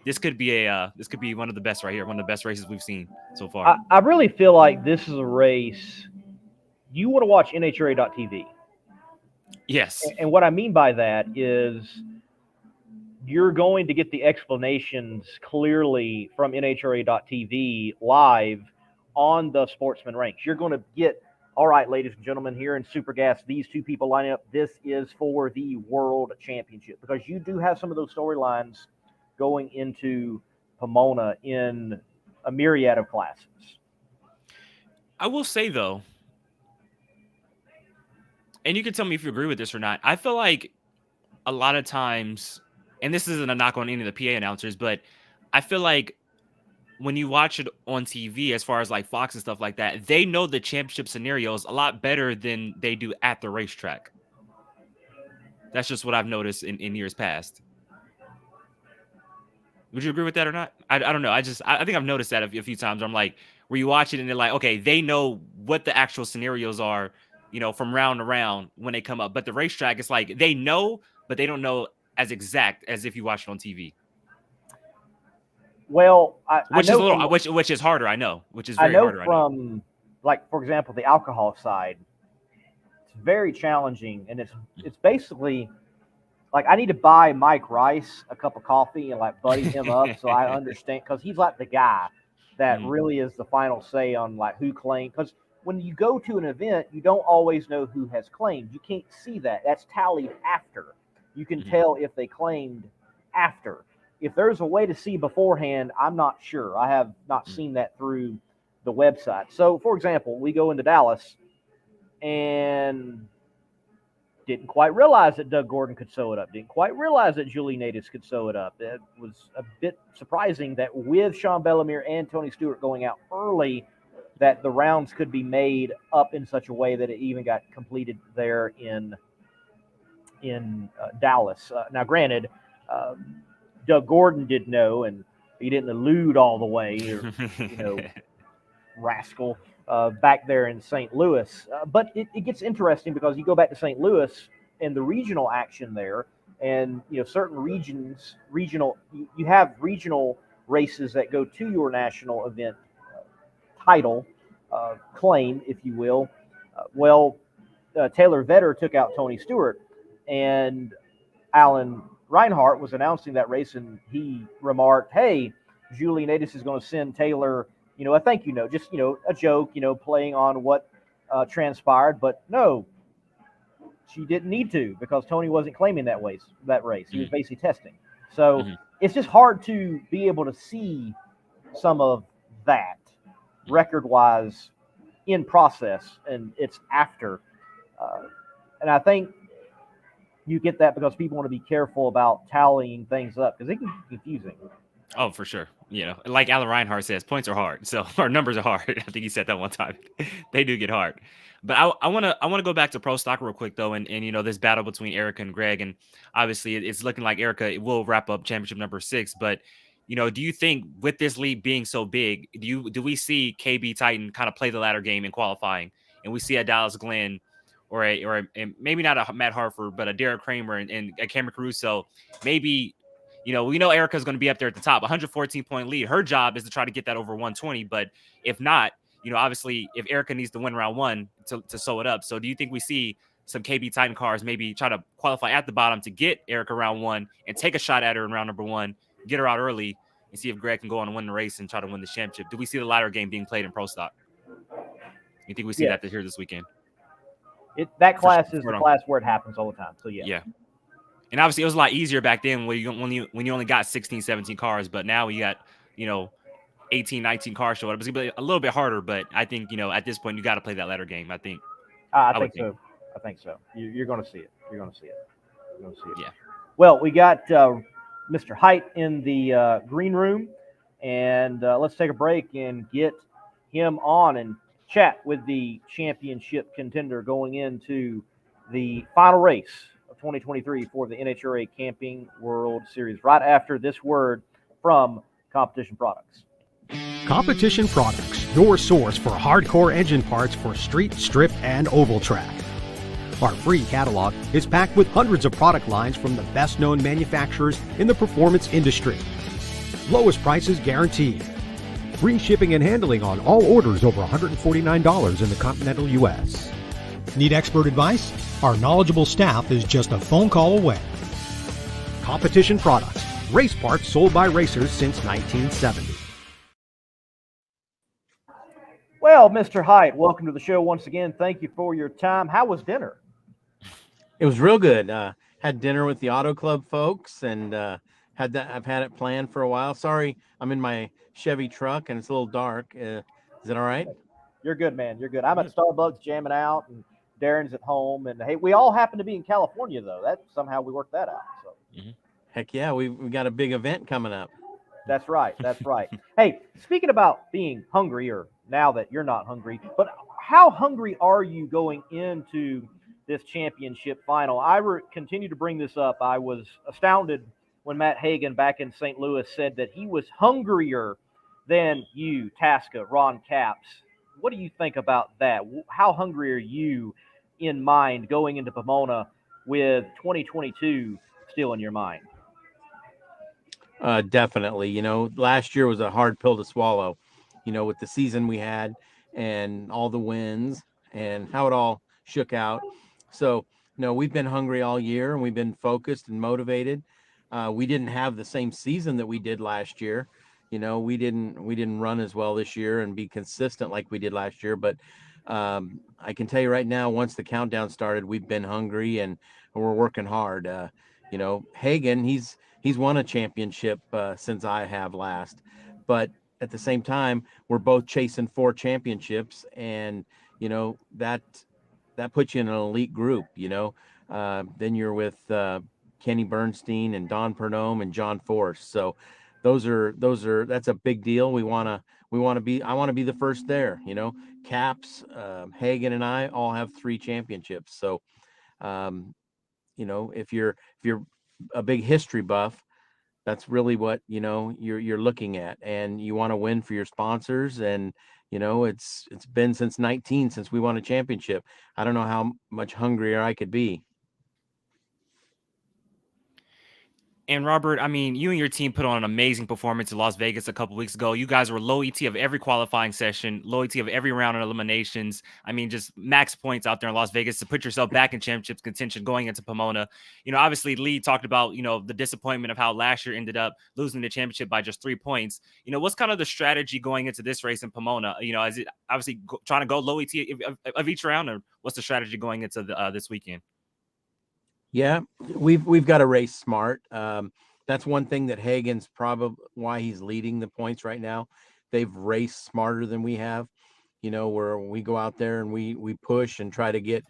this could be one of the best right here, one of the best races we've seen so far. I really feel like this is a race you want to watch NHRA.tv. Yes. And what I mean by that is you're going to get the explanations clearly from NHRA.tv live on the Sportsman ranks. You're going to get, all right, ladies and gentlemen, here in Super Gas, these two people line up. This is for the World Championship, because you do have some of those storylines going into Pomona in a myriad of classes. I will say, though, and you can tell me if you agree with this or not, I feel like a lot of times, and this isn't a knock on any of the PA announcers, but I feel like when you watch it on TV, as far as like Fox and stuff like that, they know the championship scenarios a lot better than they do at the racetrack. That's just what I've noticed in years past. Would you agree with that or not? I don't know. I think I've noticed that a few times. Where I'm like, where you watch it and they're like, okay, they know what the actual scenarios are, from round to round when they come up. But the racetrack, it's like they know, but they don't know as exact as if you watch it on TV. Well, which is harder. I know, which is very harder. From, like, for example, the alcohol side, it's very challenging, and it's basically like I need to buy Mike Rice a cup of coffee and like buddy him up so I understand, because he's like the guy that really is the final say on like who claimed. Because when you go to an event, you don't always know who has claimed. You can't see that. That's tallied after. You can tell if they claimed after. If there's a way to see beforehand, I'm not sure. I have not seen that through the website. So, for example, we go into Dallas and didn't quite realize that Doug Gordon could sew it up. Didn't quite realize that Julie Natus could sew it up. It was a bit surprising that with Sean Bellemere and Tony Stewart going out early, that the rounds could be made up in such a way that it even got completed there in Dallas. Now, granted, Doug Gordon didn't know, and he didn't elude all the way, or, rascal, back there in St. Louis. But it gets interesting because you go back to St. Louis and the regional action there, and certain regional, you have regional races that go to your national event title claim, if you will. Taylor Vetter took out Tony Stewart, and Alan Reinhart was announcing that race, and he remarked, "Hey, Julie Natus is going to send Taylor, a thank you note, just a joke, playing on what transpired." But no, she didn't need to, because Tony wasn't claiming that race. He was basically testing. So it's just hard to be able to see some of that record-wise in process, and it's after. And I think you get that because people want to be careful about tallying things up because it can be confusing. Oh, for sure. You know, like Alan Reinhardt says, points are hard. So our numbers are hard. I think he said that one time. They do get hard. But I wanna go back to pro stock real quick though, and this battle between Erica and Greg, and obviously it's looking like Erica will wrap up championship number 6. But do you think with this league being so big, do we see KB Titan kind of play the ladder game in qualifying, and we see a Dallas Glenn or and maybe not a Matt Hartford, but a Derek Kramer and a Cameron Caruso, maybe. We know Erica's going to be up there at the top, 114-point lead. Her job is to try to get that over 120. But if not, obviously, if Erica needs to win round 1 to sew it up. So do you think we see some KB Titan cars maybe try to qualify at the bottom to get Erica round 1 and take a shot at her in round number 1, get her out early, and see if Greg can go on and win the race and try to win the championship? Do we see the ladder game being played in pro stock? You think we see that here this weekend? That class is the class where it happens all the time. So, yeah. Yeah. And obviously, it was a lot easier back then when you only got 16, 17 cars. But now you got, 18, 19 cars show up. It's going to be a little bit harder. But I think, at this point, you got to play that ladder game, I think. I think so. I think so. You're going to see it. You're going to see it. Yeah. Well, we got Mr. Hight in the green room. And let's take a break and get him on and chat with the championship contender going into the final race 2023 for the NHRA Camping World Series right after this word from Competition Products. Competition Products, your source for hardcore engine parts for street, strip, and oval track. Our free catalog is packed with hundreds of product lines from the best-known manufacturers in the performance industry. Lowest prices guaranteed. Free shipping and handling on all orders over $149 in the continental U.S. Need expert advice? Our knowledgeable staff is just a phone call away. Competition Products, race parts sold by racers since 1970. Well, Mr. Hight, welcome to the show once again. Thank you for your time. How was dinner? It was real good. Had dinner with the Auto Club folks, and I've had it planned for a while. Sorry, I'm in my Chevy truck and it's a little dark. Is it all right? You're good, man. You're good. I'm at Starbucks jamming out, and Darren's at home. And hey, we all happen to be in California, though. That somehow we worked that out. So. Heck yeah, we got a big event coming up. That's right. That's right. Hey, speaking about being hungry, or now that you're not hungry, but how hungry are you going into this championship final? I continue to bring this up. I was astounded when Matt Hagan back in St. Louis said that he was hungrier than you, Tasca, Ron Capps. What do you think about that? How hungry are you in mind going into Pomona with 2022 still in your mind? Definitely. Last year was a hard pill to swallow, with the season we had and all the wins and how it all shook out. So, we've been hungry all year and we've been focused and motivated. We didn't have the same season that we did last year. We didn't run as well this year and be consistent like we did last year. But I can tell you right now, once the countdown started, we've been hungry and we're working hard. Hagan, he's won a championship since I have last. But at the same time, we're both chasing 4 championships, and that puts you in an elite group. Then you're with Kenny Bernstein and Don Pernome and John Force. So that's a big deal. I want to be the first there. Caps, Hagan and I all have 3 championships. So if you're a big history buff, that's really what you're looking at, and you want to win for your sponsors. And it's been since we won a championship. I don't know how much hungrier I could be. And Robert, I mean, you and your team put on an amazing performance in Las Vegas a couple weeks ago. You guys were low ET of every qualifying session, low ET of every round of eliminations. I mean, just max points out there in Las Vegas to put yourself back in championships contention going into Pomona. Obviously Lee talked about, the disappointment of how last year ended up losing the championship by just 3 points. What's kind of the strategy going into this race in Pomona? Is it obviously trying to go low ET of each round, or what's the strategy going into this weekend? Yeah, we've got to race smart. that's one thing that Hagen's probably why he's leading the points right now. They've raced smarter than we have, where we go out there and we push and try to get,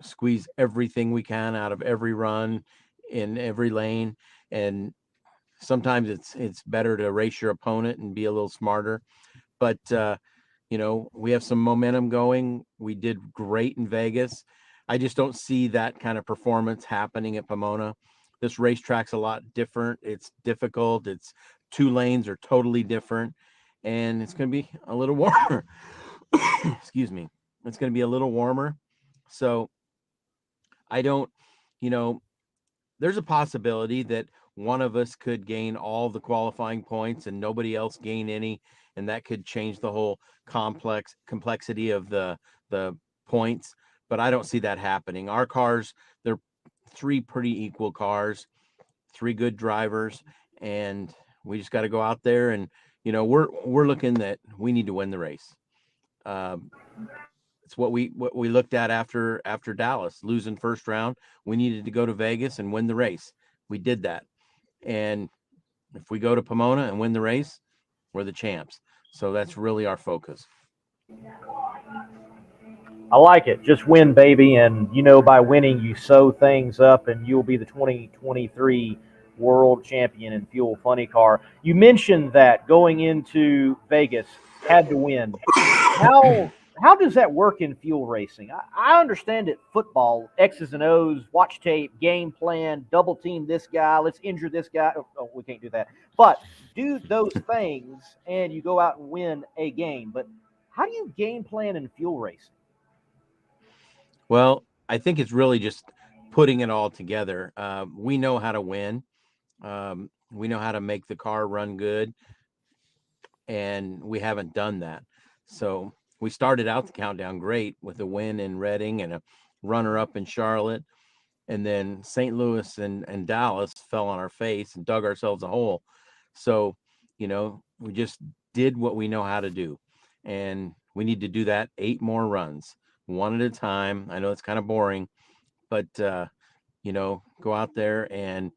squeeze everything we can out of every run in every lane. And sometimes it's better to race your opponent and be a little smarter. But we have some momentum going. We did great in Vegas. I just don't see that kind of performance happening at Pomona. This racetrack's a lot different. It's difficult. It's 2 lanes are totally different, and it's going to be a little warmer. Excuse me. It's going to be a little warmer. So I don't, there's a possibility that one of us could gain all the qualifying points and nobody else gain any, and that could change the whole complexity of the points. But I don't see that happening. Our cars, they're 3 pretty equal cars, 3 good drivers, and we just got to go out there and we're looking that we need to win the race. It's what we looked at after Dallas losing first round. We needed to go to Vegas and win the race. We did that, and if we go to Pomona and win the race, we're the champs. So that's really our focus. I like it. Just win, baby. And, by winning, you sew things up, and you'll be the 2023 world champion in Fuel Funny Car. You mentioned that going into Vegas, had to win. How does that work in fuel racing? I understand it. Football, X's and O's, watch tape, game plan, double team this guy, let's injure this guy. Oh, we can't do that. But do those things, and you go out and win a game. But how do you game plan in fuel racing? Well, I think it's really just putting it all together. We know how to win. We know how to make the car run good, and we haven't done that. So we started out the countdown great with a win in Reading and a runner-up in Charlotte, and then St. Louis and Dallas fell on our face and dug ourselves a hole. So, we just did what we know how to do, and we need to do that 8 more runs, one at a time. I know it's kind of boring, but go out there, and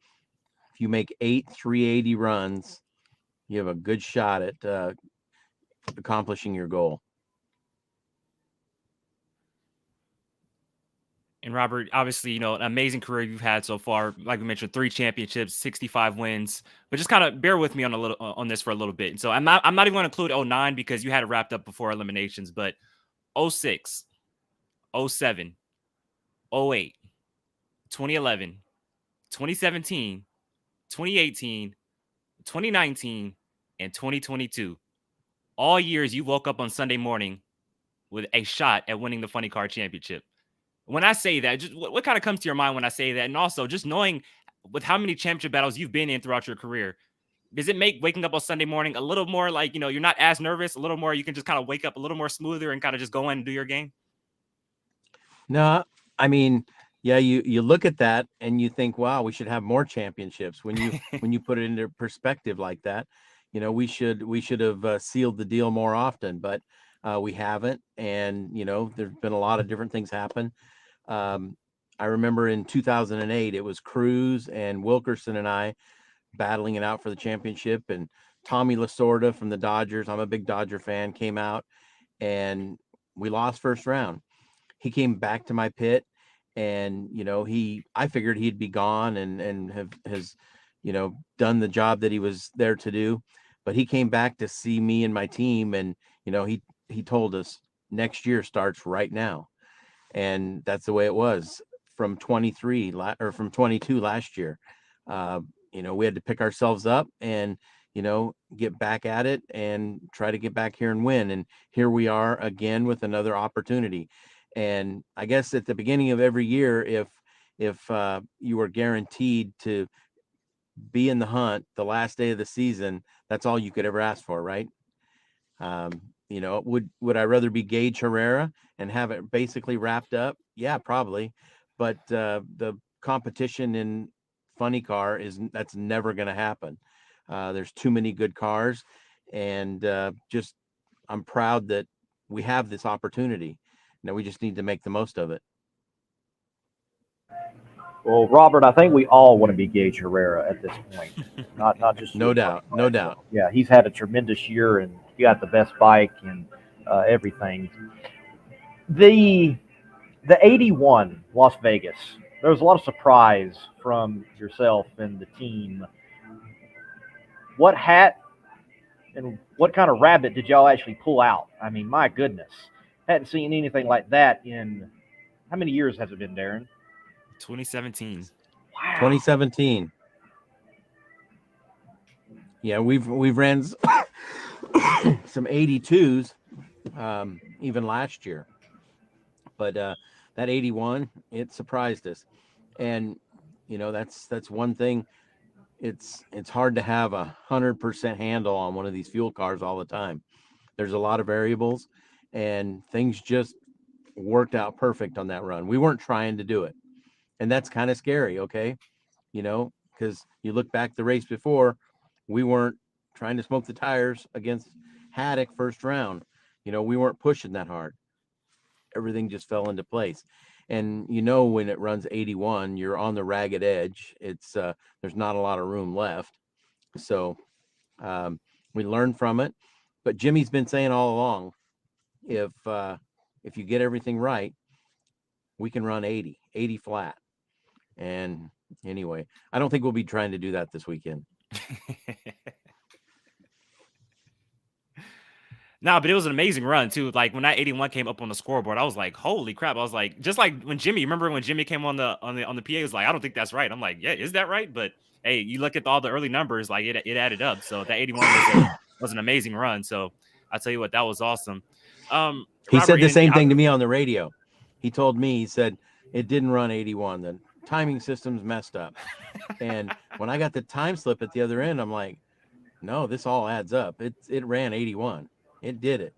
if you make 8 380 runs, you have a good shot at accomplishing your goal. And Robert, obviously, an amazing career you've had so far. Like we mentioned, 3 championships, 65 wins. But just kind of bear with me on this for a little bit. And so I'm not even going to include 09 because you had it wrapped up before eliminations. But 06, 07, 08, 2011, 2017, 2018, 2019, and 2022. All years you woke up on Sunday morning with a shot at winning the Funny Car Championship. When I say that, just what kind of comes to your mind when I say that? And also just knowing with how many championship battles you've been in throughout your career, does it make waking up on Sunday morning a little more like, you're not as nervous, a little more, you can just kind of wake up a little more smoother and kind of just go in and do your game? No, I mean, yeah, you look at that and you think, wow, we should have more championships. When you put it into perspective like that, we should have sealed the deal more often, but we haven't. And, there's been a lot of different things happen. I remember in 2008, it was Cruz and Wilkerson and I battling it out for the championship, and Tommy Lasorda from the Dodgers, I'm a big Dodger fan, came out and we lost first round. He came back to my pit, and I figured he'd be gone and has done the job that he was there to do, but he came back to see me and my team, and he told us next year starts right now. And that's the way it was from 22 last year. We had to pick ourselves up and, get back at it and try to get back here and win. And here we are again with another opportunity. And I guess at the beginning of every year, if you were guaranteed to be in the hunt the last day of the season, that's all you could ever ask for, right? Would I rather be Gage Herrera and have it basically wrapped up? Yeah, probably. But the competition in Funny Car that's never going to happen. There's too many good cars, and I'm proud that we have this opportunity. Now we just need to make the most of it. Well, Robert, I think we all want to be Gage Herrera at this point. Not just No you, doubt, but no doubt. yeah, he's had a tremendous year and he got the best bike and everything. The the 81 Las Vegas. There was a lot of surprise from yourself and the team. What hat and what kind of rabbit did y'all actually pull out? I mean, my goodness, hadn't seen anything like that in how many years has it been, Darren? 2017. Wow. 2017. Yeah, we've ran some 82s even last year, but that 81, it surprised us. And that's one thing. It's hard to have 100% handle on one of these fuel cars all the time. There's a lot of variables, and things just worked out perfect on that run. We weren't trying to do it, and that's kind of scary. Okay, because you look back the race before, we weren't trying to smoke the tires against Haddock first round. We weren't pushing that hard. Everything just fell into place. And when it runs 81, you're on the ragged edge. It's there's not a lot of room left. So we learned from it. But Jimmy's been saying all along, if you get everything right, we can run 80 flat. And anyway, I don't think we'll be trying to do that this weekend. No, but it was an amazing run too. Like when that 81 came up on the scoreboard, I was like, "Holy crap!" I was like, just like when Jimmy. Remember when Jimmy came on the PA? He was like, "I don't think that's right." I'm like, "Yeah, is that right?" But hey, you look at all the early numbers, like it added up. So that 81 was an amazing run. So I tell you what, that was awesome. He Robert, said the and same thing to me on the radio. He told me, he said it didn't run 81. The timing system's messed up. And when I got the time slip at the other end, I'm like, no, this all adds up. It ran 81. It did it.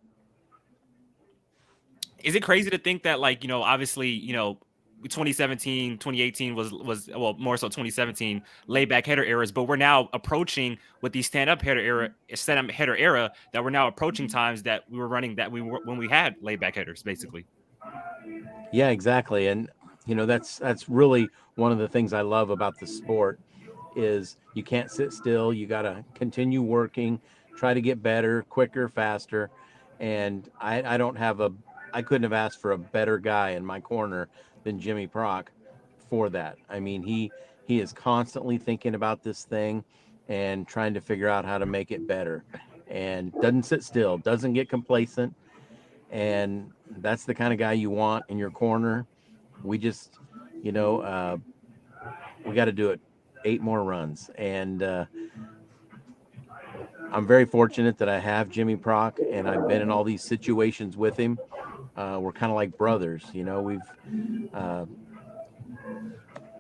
Is it crazy to think that, like, obviously, 2017, 2018 was well, more so 2017 laid back header eras, but we're now approaching with the stand up header era that we're now approaching times that we were running when we had laid back headers, basically. Yeah, exactly. And that's really one of the things I love about the sport is you can't sit still. You got to continue working, try to get better, quicker, faster. And I couldn't have asked for a better guy in my corner than Jimmy Prock for that. I mean, he is constantly thinking about this thing and trying to figure out how to make it better, and doesn't sit still, doesn't get complacent. And that's the kind of guy you want in your corner. We just, we got to do it 8 more runs. And I'm very fortunate that I have Jimmy Prock, and I've been in all these situations with him. We're kind of like brothers,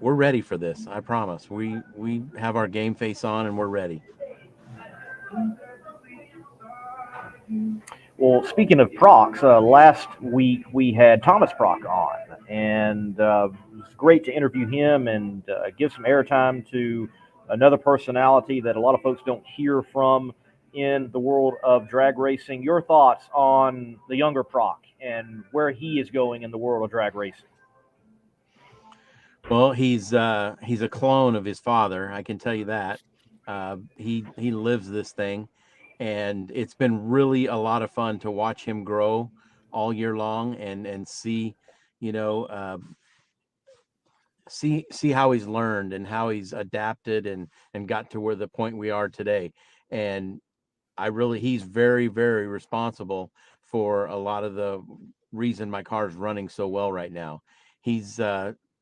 we're ready for this. I promise. We have our game face on and we're ready. Well, speaking of Procs, last week we had Thomas Proc on, and it was great to interview him and give some airtime to another personality that a lot of folks don't hear from in the world of drag racing. Your thoughts on the younger Proc and where he is going in the world of drag racing? Well, he's a clone of his father. I can tell you that. He lives this thing, and it's been really a lot of fun to watch him grow all year long and see, see how he's learned and how he's adapted and got to where the point we are today. And he's very, very responsible for a lot of the reason my car's running so well right now. He's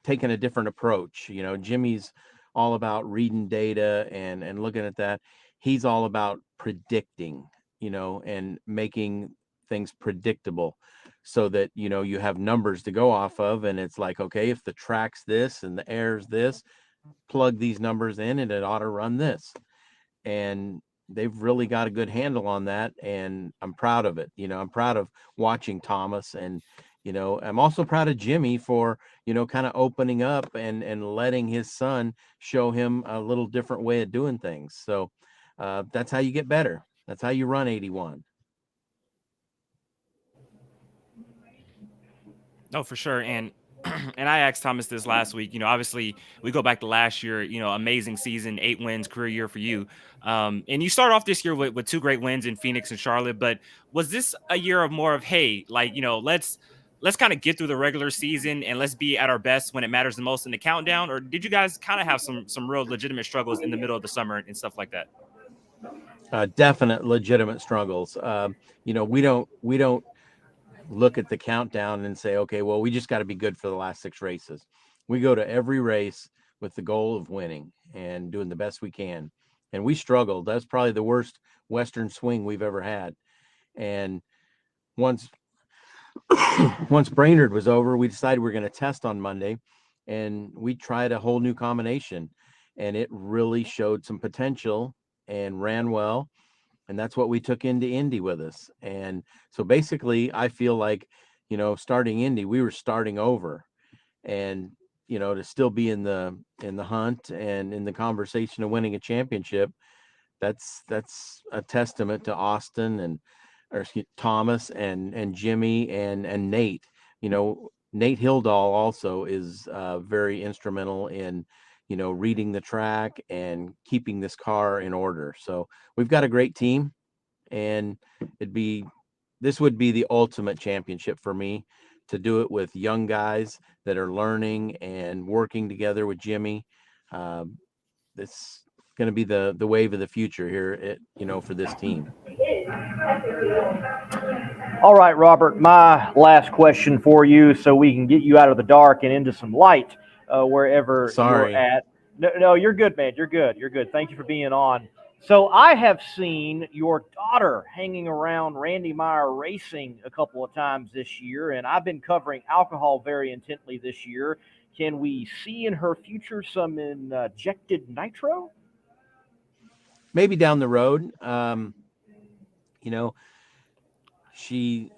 taken a different approach. Jimmy's all about reading data and looking at that. He's all about predicting, and making things predictable so that, you have numbers to go off of. And it's like, okay, if the track's this and the air's this, plug these numbers in and it ought to run this. And they've really got a good handle on that. And I'm proud of it. I'm proud of watching Thomas, and I'm also proud of Jimmy for, kind of opening up and letting his son show him a little different way of doing things. So that's how you get better. That's how you run 81. No, for sure. And and I asked Thomas this last week. Obviously we go back to last year. Amazing season, 8 wins, career year for you. And you start off this year with 2 great wins in Phoenix and Charlotte. But was this a year of more of, hey, like, let's kind of get through the regular season and let's be at our best when it matters the most in the countdown? Or did you guys kind of have some real legitimate struggles in the middle of the summer and stuff like that? Definite legitimate struggles. We don't look at the countdown and say, okay, well, we just got to be good for the last 6 races. We go to every race with the goal of winning and doing the best we can. And we struggled. That's probably the worst Western swing we've ever had. And once Brainerd was over, we decided we're going to test on Monday, and we tried a whole new combination, and it really showed some potential and ran well. And that's what we took into Indy with us. And so basically I feel like, starting Indy, we were starting over, and, to still be in the hunt and in the conversation of winning a championship. That's a testament to Austin Thomas and Jimmy and Nate. Nate Hildahl also is very instrumental in, reading the track and keeping this car in order. So we've got a great team, and this would be the ultimate championship for me, to do it with young guys that are learning and working together with Jimmy. It's going to be the wave of the future here for this team. All right, Robert, my last question for you, so we can get you out of the dark and into some light wherever Sorry. you're at. No, you're good, man. You're good. Thank you for being on. So I have seen your daughter hanging around Randy Meyer Racing a couple of times this year, and I've been covering alcohol very intently this year. Can we see in her future some injected nitro? Maybe down the road. She's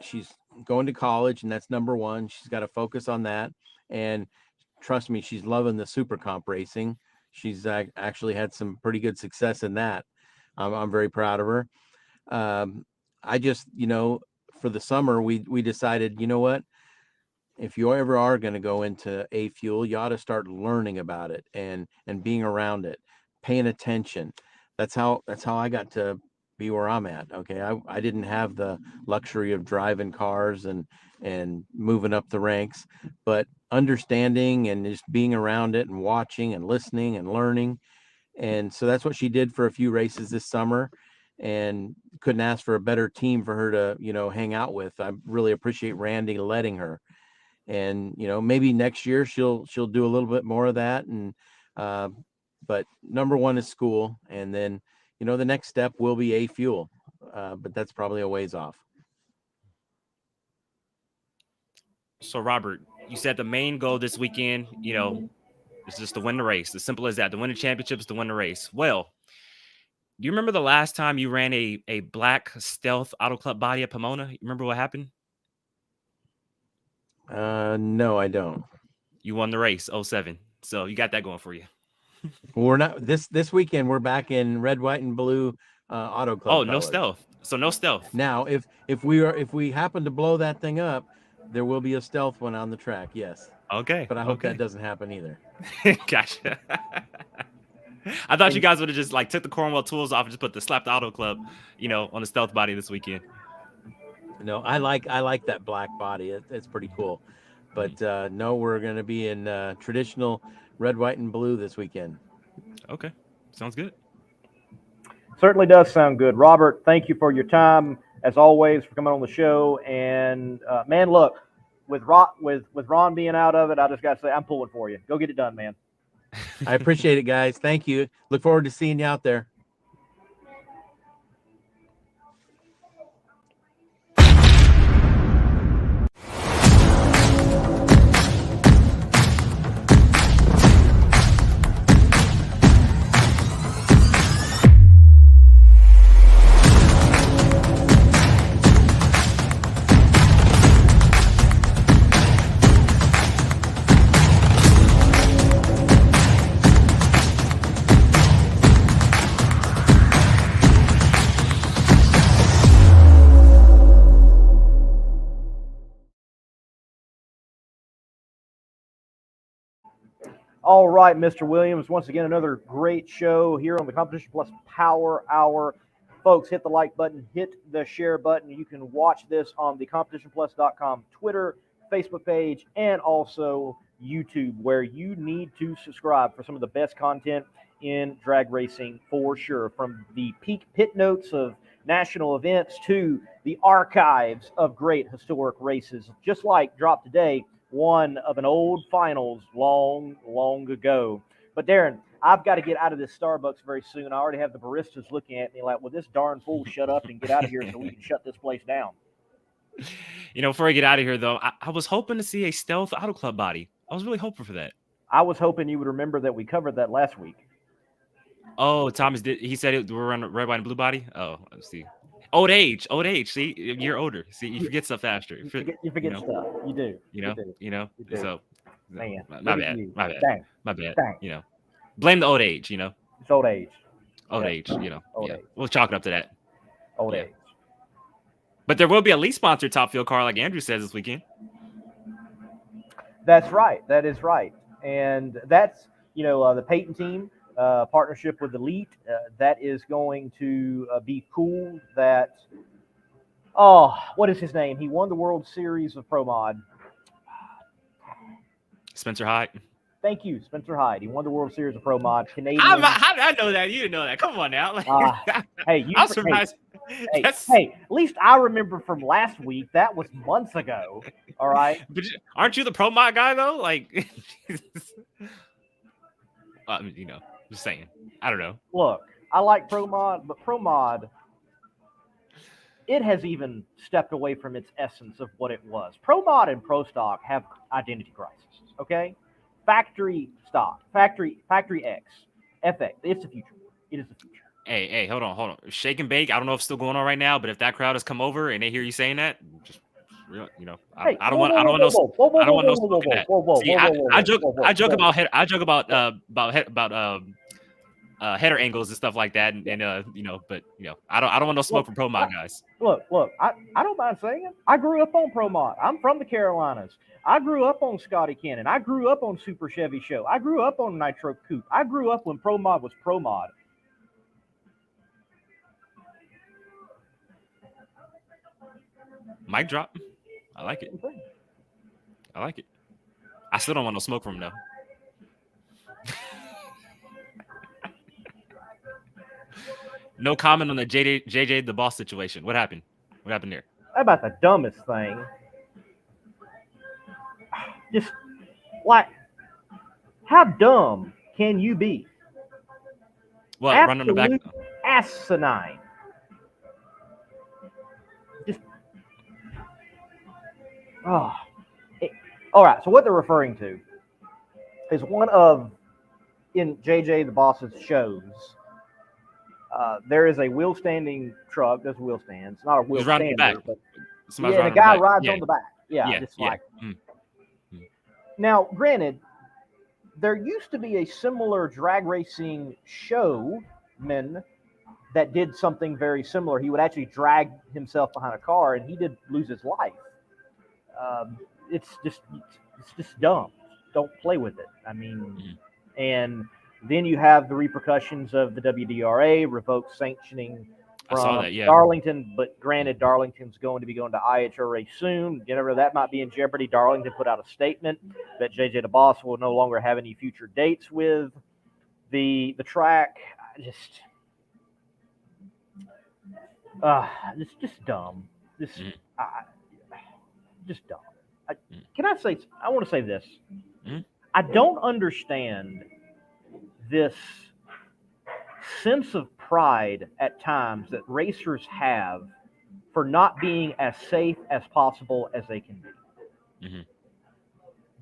going to college, and that's number one. She's got to focus on that. And trust me, she's loving the super comp racing. She's actually had some pretty good success in that. I'm very proud of her. I just, for the summer, we decided, what, if you ever are going to go into A fuel, you ought to start learning about it and being around it, paying attention. That's how I got to be where I'm at. Okay. I didn't have the luxury of driving cars and moving up the ranks, but understanding and just being around it and watching and listening and learning. And so that's what she did for a few races this summer, and couldn't ask for a better team for her to, hang out with. I really appreciate Randy letting her, and, maybe next year she'll do a little bit more of that. And, but number one is school. And then, the next step will be A fuel, but that's probably a ways off. So Robert, you said the main goal this weekend, is just to win the race. As simple as that. To win the championships, to win the race. Well, do you remember the last time you ran a black Stealth Auto Club body at Pomona? You remember what happened? No, I don't. You won the race, 07. So you got that going for you. We're not this weekend. We're back in red, white, and blue Auto Club. Oh, no Stealth. So no Stealth. Now, if we happen to blow that thing up, there will be a Stealth one on the track. Yes. Okay. But I hope that doesn't happen either. Gotcha. I thought you guys would have just took the Cornwell tools off and just put the Slapped Auto Club, on the Stealth body this weekend. No, I like that black body. It's pretty cool. But no, we're going to be in traditional red, white, and blue this weekend. Okay. Sounds good. Certainly does sound good. Robert, thank you for your time, as always, for coming on the show. And, man, look, with Ron being out of it, I just got to say, I'm pulling for you. Go get it done, man. I appreciate it, guys. Thank you. Look forward to seeing you out there. All right, Mr. Williams. Once again, another great show here on the Competition Plus Power Hour. Folks, hit the like button, hit the share button. You can watch this on the competitionplus.com Twitter, Facebook page, and also YouTube, where you need to subscribe for some of the best content in drag racing for sure. From the peak pit notes of national events to the archives of great historic races, just like Drop Today, one of an old finals long ago. But Darren, I've got to get out of this Starbucks very soon. I already have the baristas looking at me like, well, this darn fool shut up and get out of here so we can shut this place down. Before I get out of here, though, I was hoping to see a stealth Auto Club body. I was really hoping for that. I was hoping you would remember that we covered that last week. Oh, Thomas did. He said we're on red, white, and blue body. Oh, let's see. Old age. See, you're older. See, you forget stuff faster. You forget stuff. You do. You do. So, man, my bad. Dang. My bad. Dang. Blame the old age. It's old age. Old age. Old age. We'll chalk it up to that. Old age. But there will be a lease sponsored Top Fuel car, like Andrew says this weekend. That's right. That is right. And that's the Peyton team. Partnership with Elite, that is going to be cool. That what is his name? He won the World Series of Pro Mod. Spencer Hight. Thank you, Spencer Hight. He won the World Series of Pro Mod. Canadian. How did I know that? You didn't know that. Come on now. Hey, I'm surprised. Hey, at least I remember from last week. That was months ago. All right. But aren't you the Pro Mod guy though? Like, just saying. I don't know. Look, I like Pro Mod, but Pro Mod, it has even stepped away from its essence of what it was. Pro Mod and Pro Stock have identity crises, okay? Factory stock, factory X, FX, it's the future. It is the future. Hey, hold on. Shake and bake. I don't know if it's still going on right now, but if that crowd has come over and they hear you saying that, just I don't want no smoke in that. See, I joke about header angles and stuff like that, but I don't want no smoke from Pro Mod guys. Look, I don't mind saying it. I grew up on Pro Mod. I'm from the Carolinas. I grew up on Scotty Cannon. I grew up on Super Chevy Show. I grew up on Nitro Coupe. I grew up when Pro Mod was Pro Mod. Mic drop. I like it. I still don't want no smoke from him, though. No comment on the JJ the boss situation. What happened? What happened there? About the dumbest thing. Just, like, how dumb can you be? What, running the back? Asinine. Just, all right, so what they're referring to is one of, in JJ the Boss's shows, there is a wheel standing truck. There's wheel stands. Not a wheel stander, but the guy rides on the back. Now, granted, there used to be a similar drag racing showman that did something very similar. He would actually drag himself behind a car, and he did lose his life. It's just dumb. Don't play with it. I mean, and then you have the repercussions of the WDRA revoked sanctioning from Darlington, but granted, Darlington's going to be going to IHRA soon. Whenever that might be in jeopardy, Darlington put out a statement that JJ the Boss will no longer have any future dates with the track. Just dumb. Just dumb. I want to say this. I don't understand this sense of pride at times that racers have for not being as safe as possible as they can be.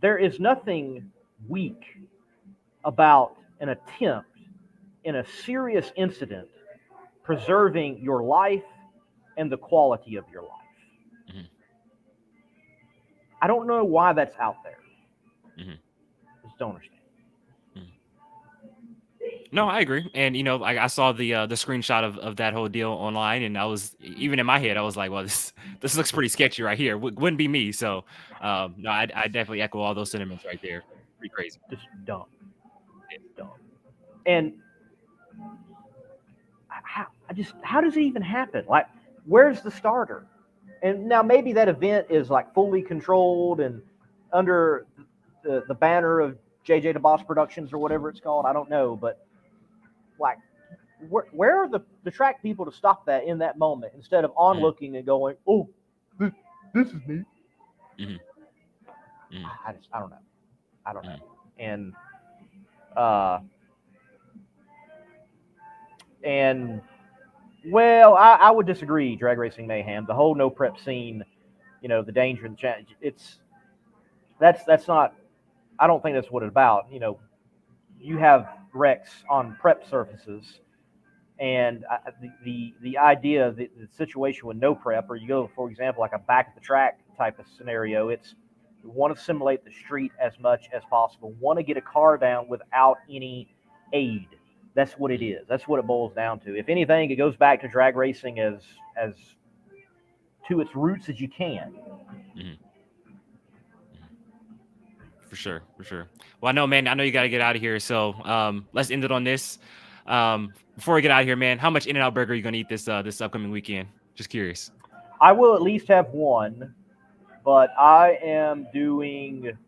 There is nothing weak about an attempt in a serious incident preserving your life and the quality of your life. I don't know why that's out there. Just don't understand. No, I agree. And, I saw the screenshot of that whole deal online, and I was, even in my head, I was like, well, this looks pretty sketchy right here. Wouldn't be me. So, no, I definitely echo all those sentiments right there. Pretty crazy. Just dumb. And how does it even happen? Like, where's the starter? And now maybe that event is like fully controlled and under the banner of JJ DeBoss Productions or whatever it's called. I don't know, but like, where are the track people to stop that in that moment instead of onlooking and going, oh, this is neat. I don't know. I don't know. And well, I would disagree, Drag Racing Mayhem. The whole no prep scene, you know, the danger and the challenge, that's not, I don't think that's what it's about. You know, you have wrecks on prep surfaces, and the idea, the situation with no prep, or you go, for example, like a back at the track type of scenario, it's you want to simulate the street as much as possible, want to get a car down without any aid. That's what it is. That's what it boils down to. If anything, it goes back to drag racing as to its roots as you can. For sure. Well, I know, man. I know you got to get out of here. So let's end it on this. Before we get out of here, man, how much In-N-Out Burger are you going to eat this upcoming weekend? Just curious. I will at least have one, but I am doing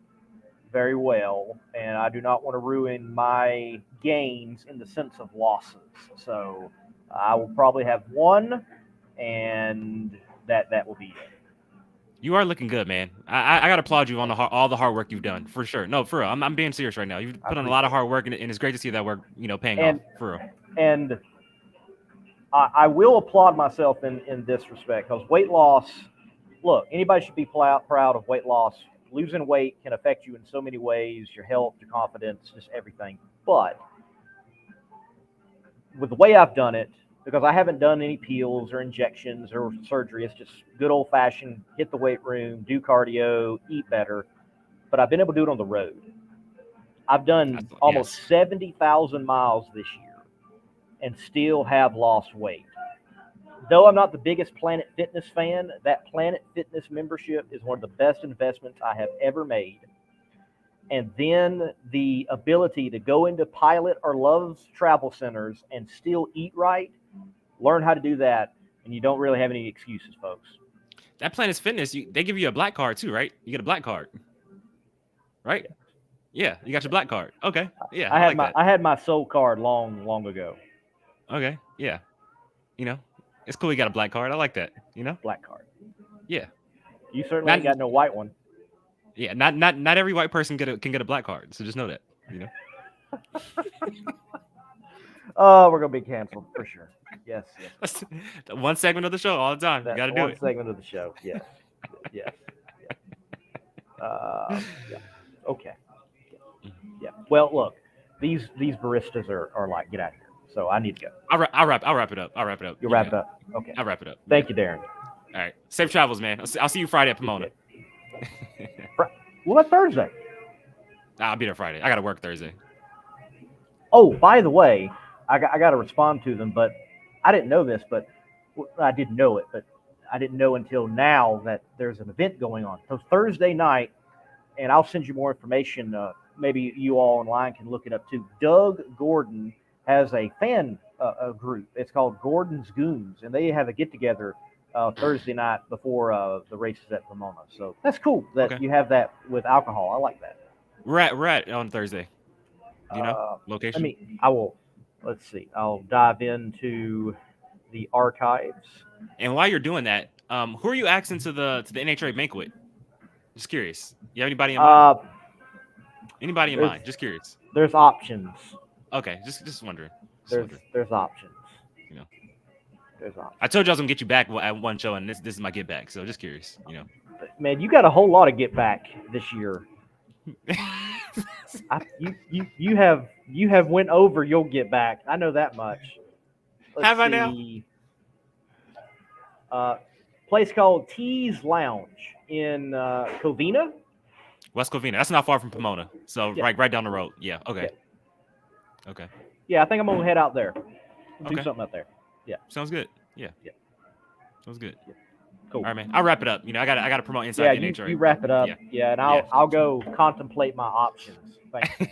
very well, and I do not want to ruin my gains in the sense of losses. So I will probably have one, and that will be it. You are looking good, man. I got to applaud you on all the hard work you've done, for sure. No, for real. I'm being serious right now. You've put on a lot of hard work, and it's great to see that work, paying off, for real. And I will applaud myself in this respect, because weight loss, look, anybody should be proud of weight loss. Losing weight can affect you in so many ways, your health, your confidence, just everything. But with the way I've done it, because I haven't done any peels or injections or surgery, it's just good old-fashioned, hit the weight room, do cardio, eat better. But I've been able to do it on the road. I've done almost 70,000 miles this year and still have lost weight. Though I'm not the biggest Planet Fitness fan, that Planet Fitness membership is one of the best investments I have ever made. And then the ability to go into Pilot or Love's travel centers and still eat right, learn how to do that, and you don't really have any excuses, folks. That Planet Fitness, they give you a black card too, right? You get a black card, right? Yeah, you got your black card. Okay, yeah. I had my soul card long ago. Okay, yeah. It's cool you got a black card. I like that, Black card. Yeah. You certainly ain't got no white one. Yeah, not every white person can get a black card, so just know that, Oh, we're going to be canceled for sure. Yes. That's one segment of the show all the time. You got to do it. One segment of the show, yes. Yes. Yeah. Okay. Yeah. Well, look, these baristas are like, get out of here. So I need to go. I'll wrap it up. You'll wrap it up? Okay. I'll wrap it up. Thank you, Darren. All right. Safe travels, man. I'll see you Friday at Pomona. What about Thursday? I'll be there Friday. I got to work Thursday. Oh, by the way, I got to respond to them, but I didn't know this, but I didn't know it, but I didn't know until now that there's an event going on. So Thursday night, and I'll send you more information. Maybe you all online can look it up too. Doug Gordon has a fan group. It's called Gordon's Goons, and they have a get-together Thursday night before the races at Pomona. So that's cool that you have that with alcohol. I like that. We're at on Thursday. Do you know location? Let's see. I'll dive into the archives. And while you're doing that, who are you asking to the NHRA banquet? Just curious. You have anybody in mind? Anybody in mind? Just curious. There's options. Okay, just wondering. There's options. There's options. I told you I was gonna get you back at one show, and this is my get back. So just curious. Man, you got a whole lot of get back this year. You have went over your get back. I know that much. Have I now? Place called Tees Lounge in Covina. West Covina. That's not far from Pomona. So right down the road. Yeah. Okay. Yeah. Okay. Yeah, I think I'm gonna head out there. Do something out there. Yeah. Sounds good. Yeah. Sounds good. Yeah. Cool. All right, man. I'll wrap it up. I gotta promote inside the NHRA. You wrap it up. Yeah, and I'll go contemplate my options. Thanks, man.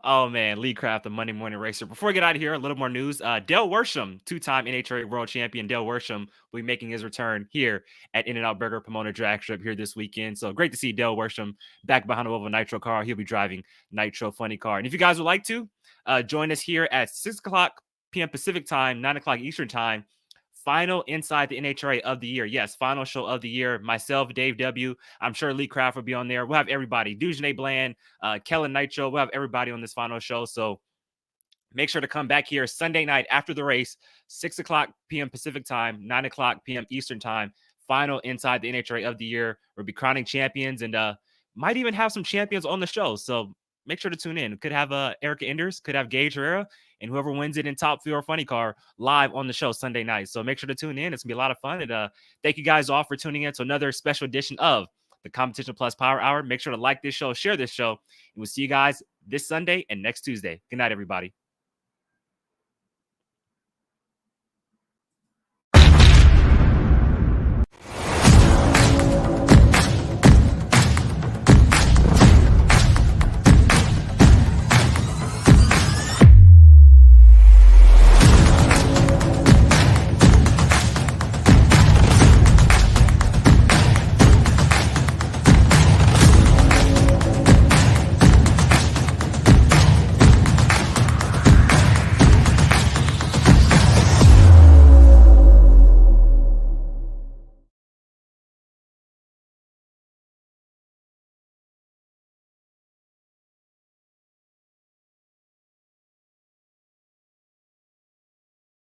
Oh man, Lee Craft, the Monday Morning Racer. Before we get out of here, a little more news. Dale Worsham, two-time NHRA World Champion Dale Worsham, will be making his return here at In-N-Out Burger Pomona Drag Strip here this weekend. So great to see Dale Worsham back behind the wheel of a Nitro car. He'll be driving Nitro Funny Car. And if you guys would like to join us here at 6 o'clock p.m. Pacific time, 9 o'clock Eastern time, final Inside the NHRA of the year. Yes, final show of the year. Myself, Dave W. I'm sure Lee Craft will be on there. We'll have everybody. Dujane Bland, Kellen Nitro. We'll have everybody on this final show. So make sure to come back here Sunday night after the race, 6 o'clock p.m. Pacific time, 9 o'clock p.m. Eastern time. Final Inside the NHRA of the year. We'll be crowning champions and might even have some champions on the show. So make sure to tune in. Could have Erica Enders, could have Gage Herrera, and whoever wins it in Top Fuel or Funny Car live on the show Sunday night. So make sure to tune in. It's going to be a lot of fun. And thank you guys all for tuning in to another special edition of the Competition Plus Power Hour. Make sure to like this show, share this show, and we'll see you guys this Sunday and next Tuesday. Good night, everybody.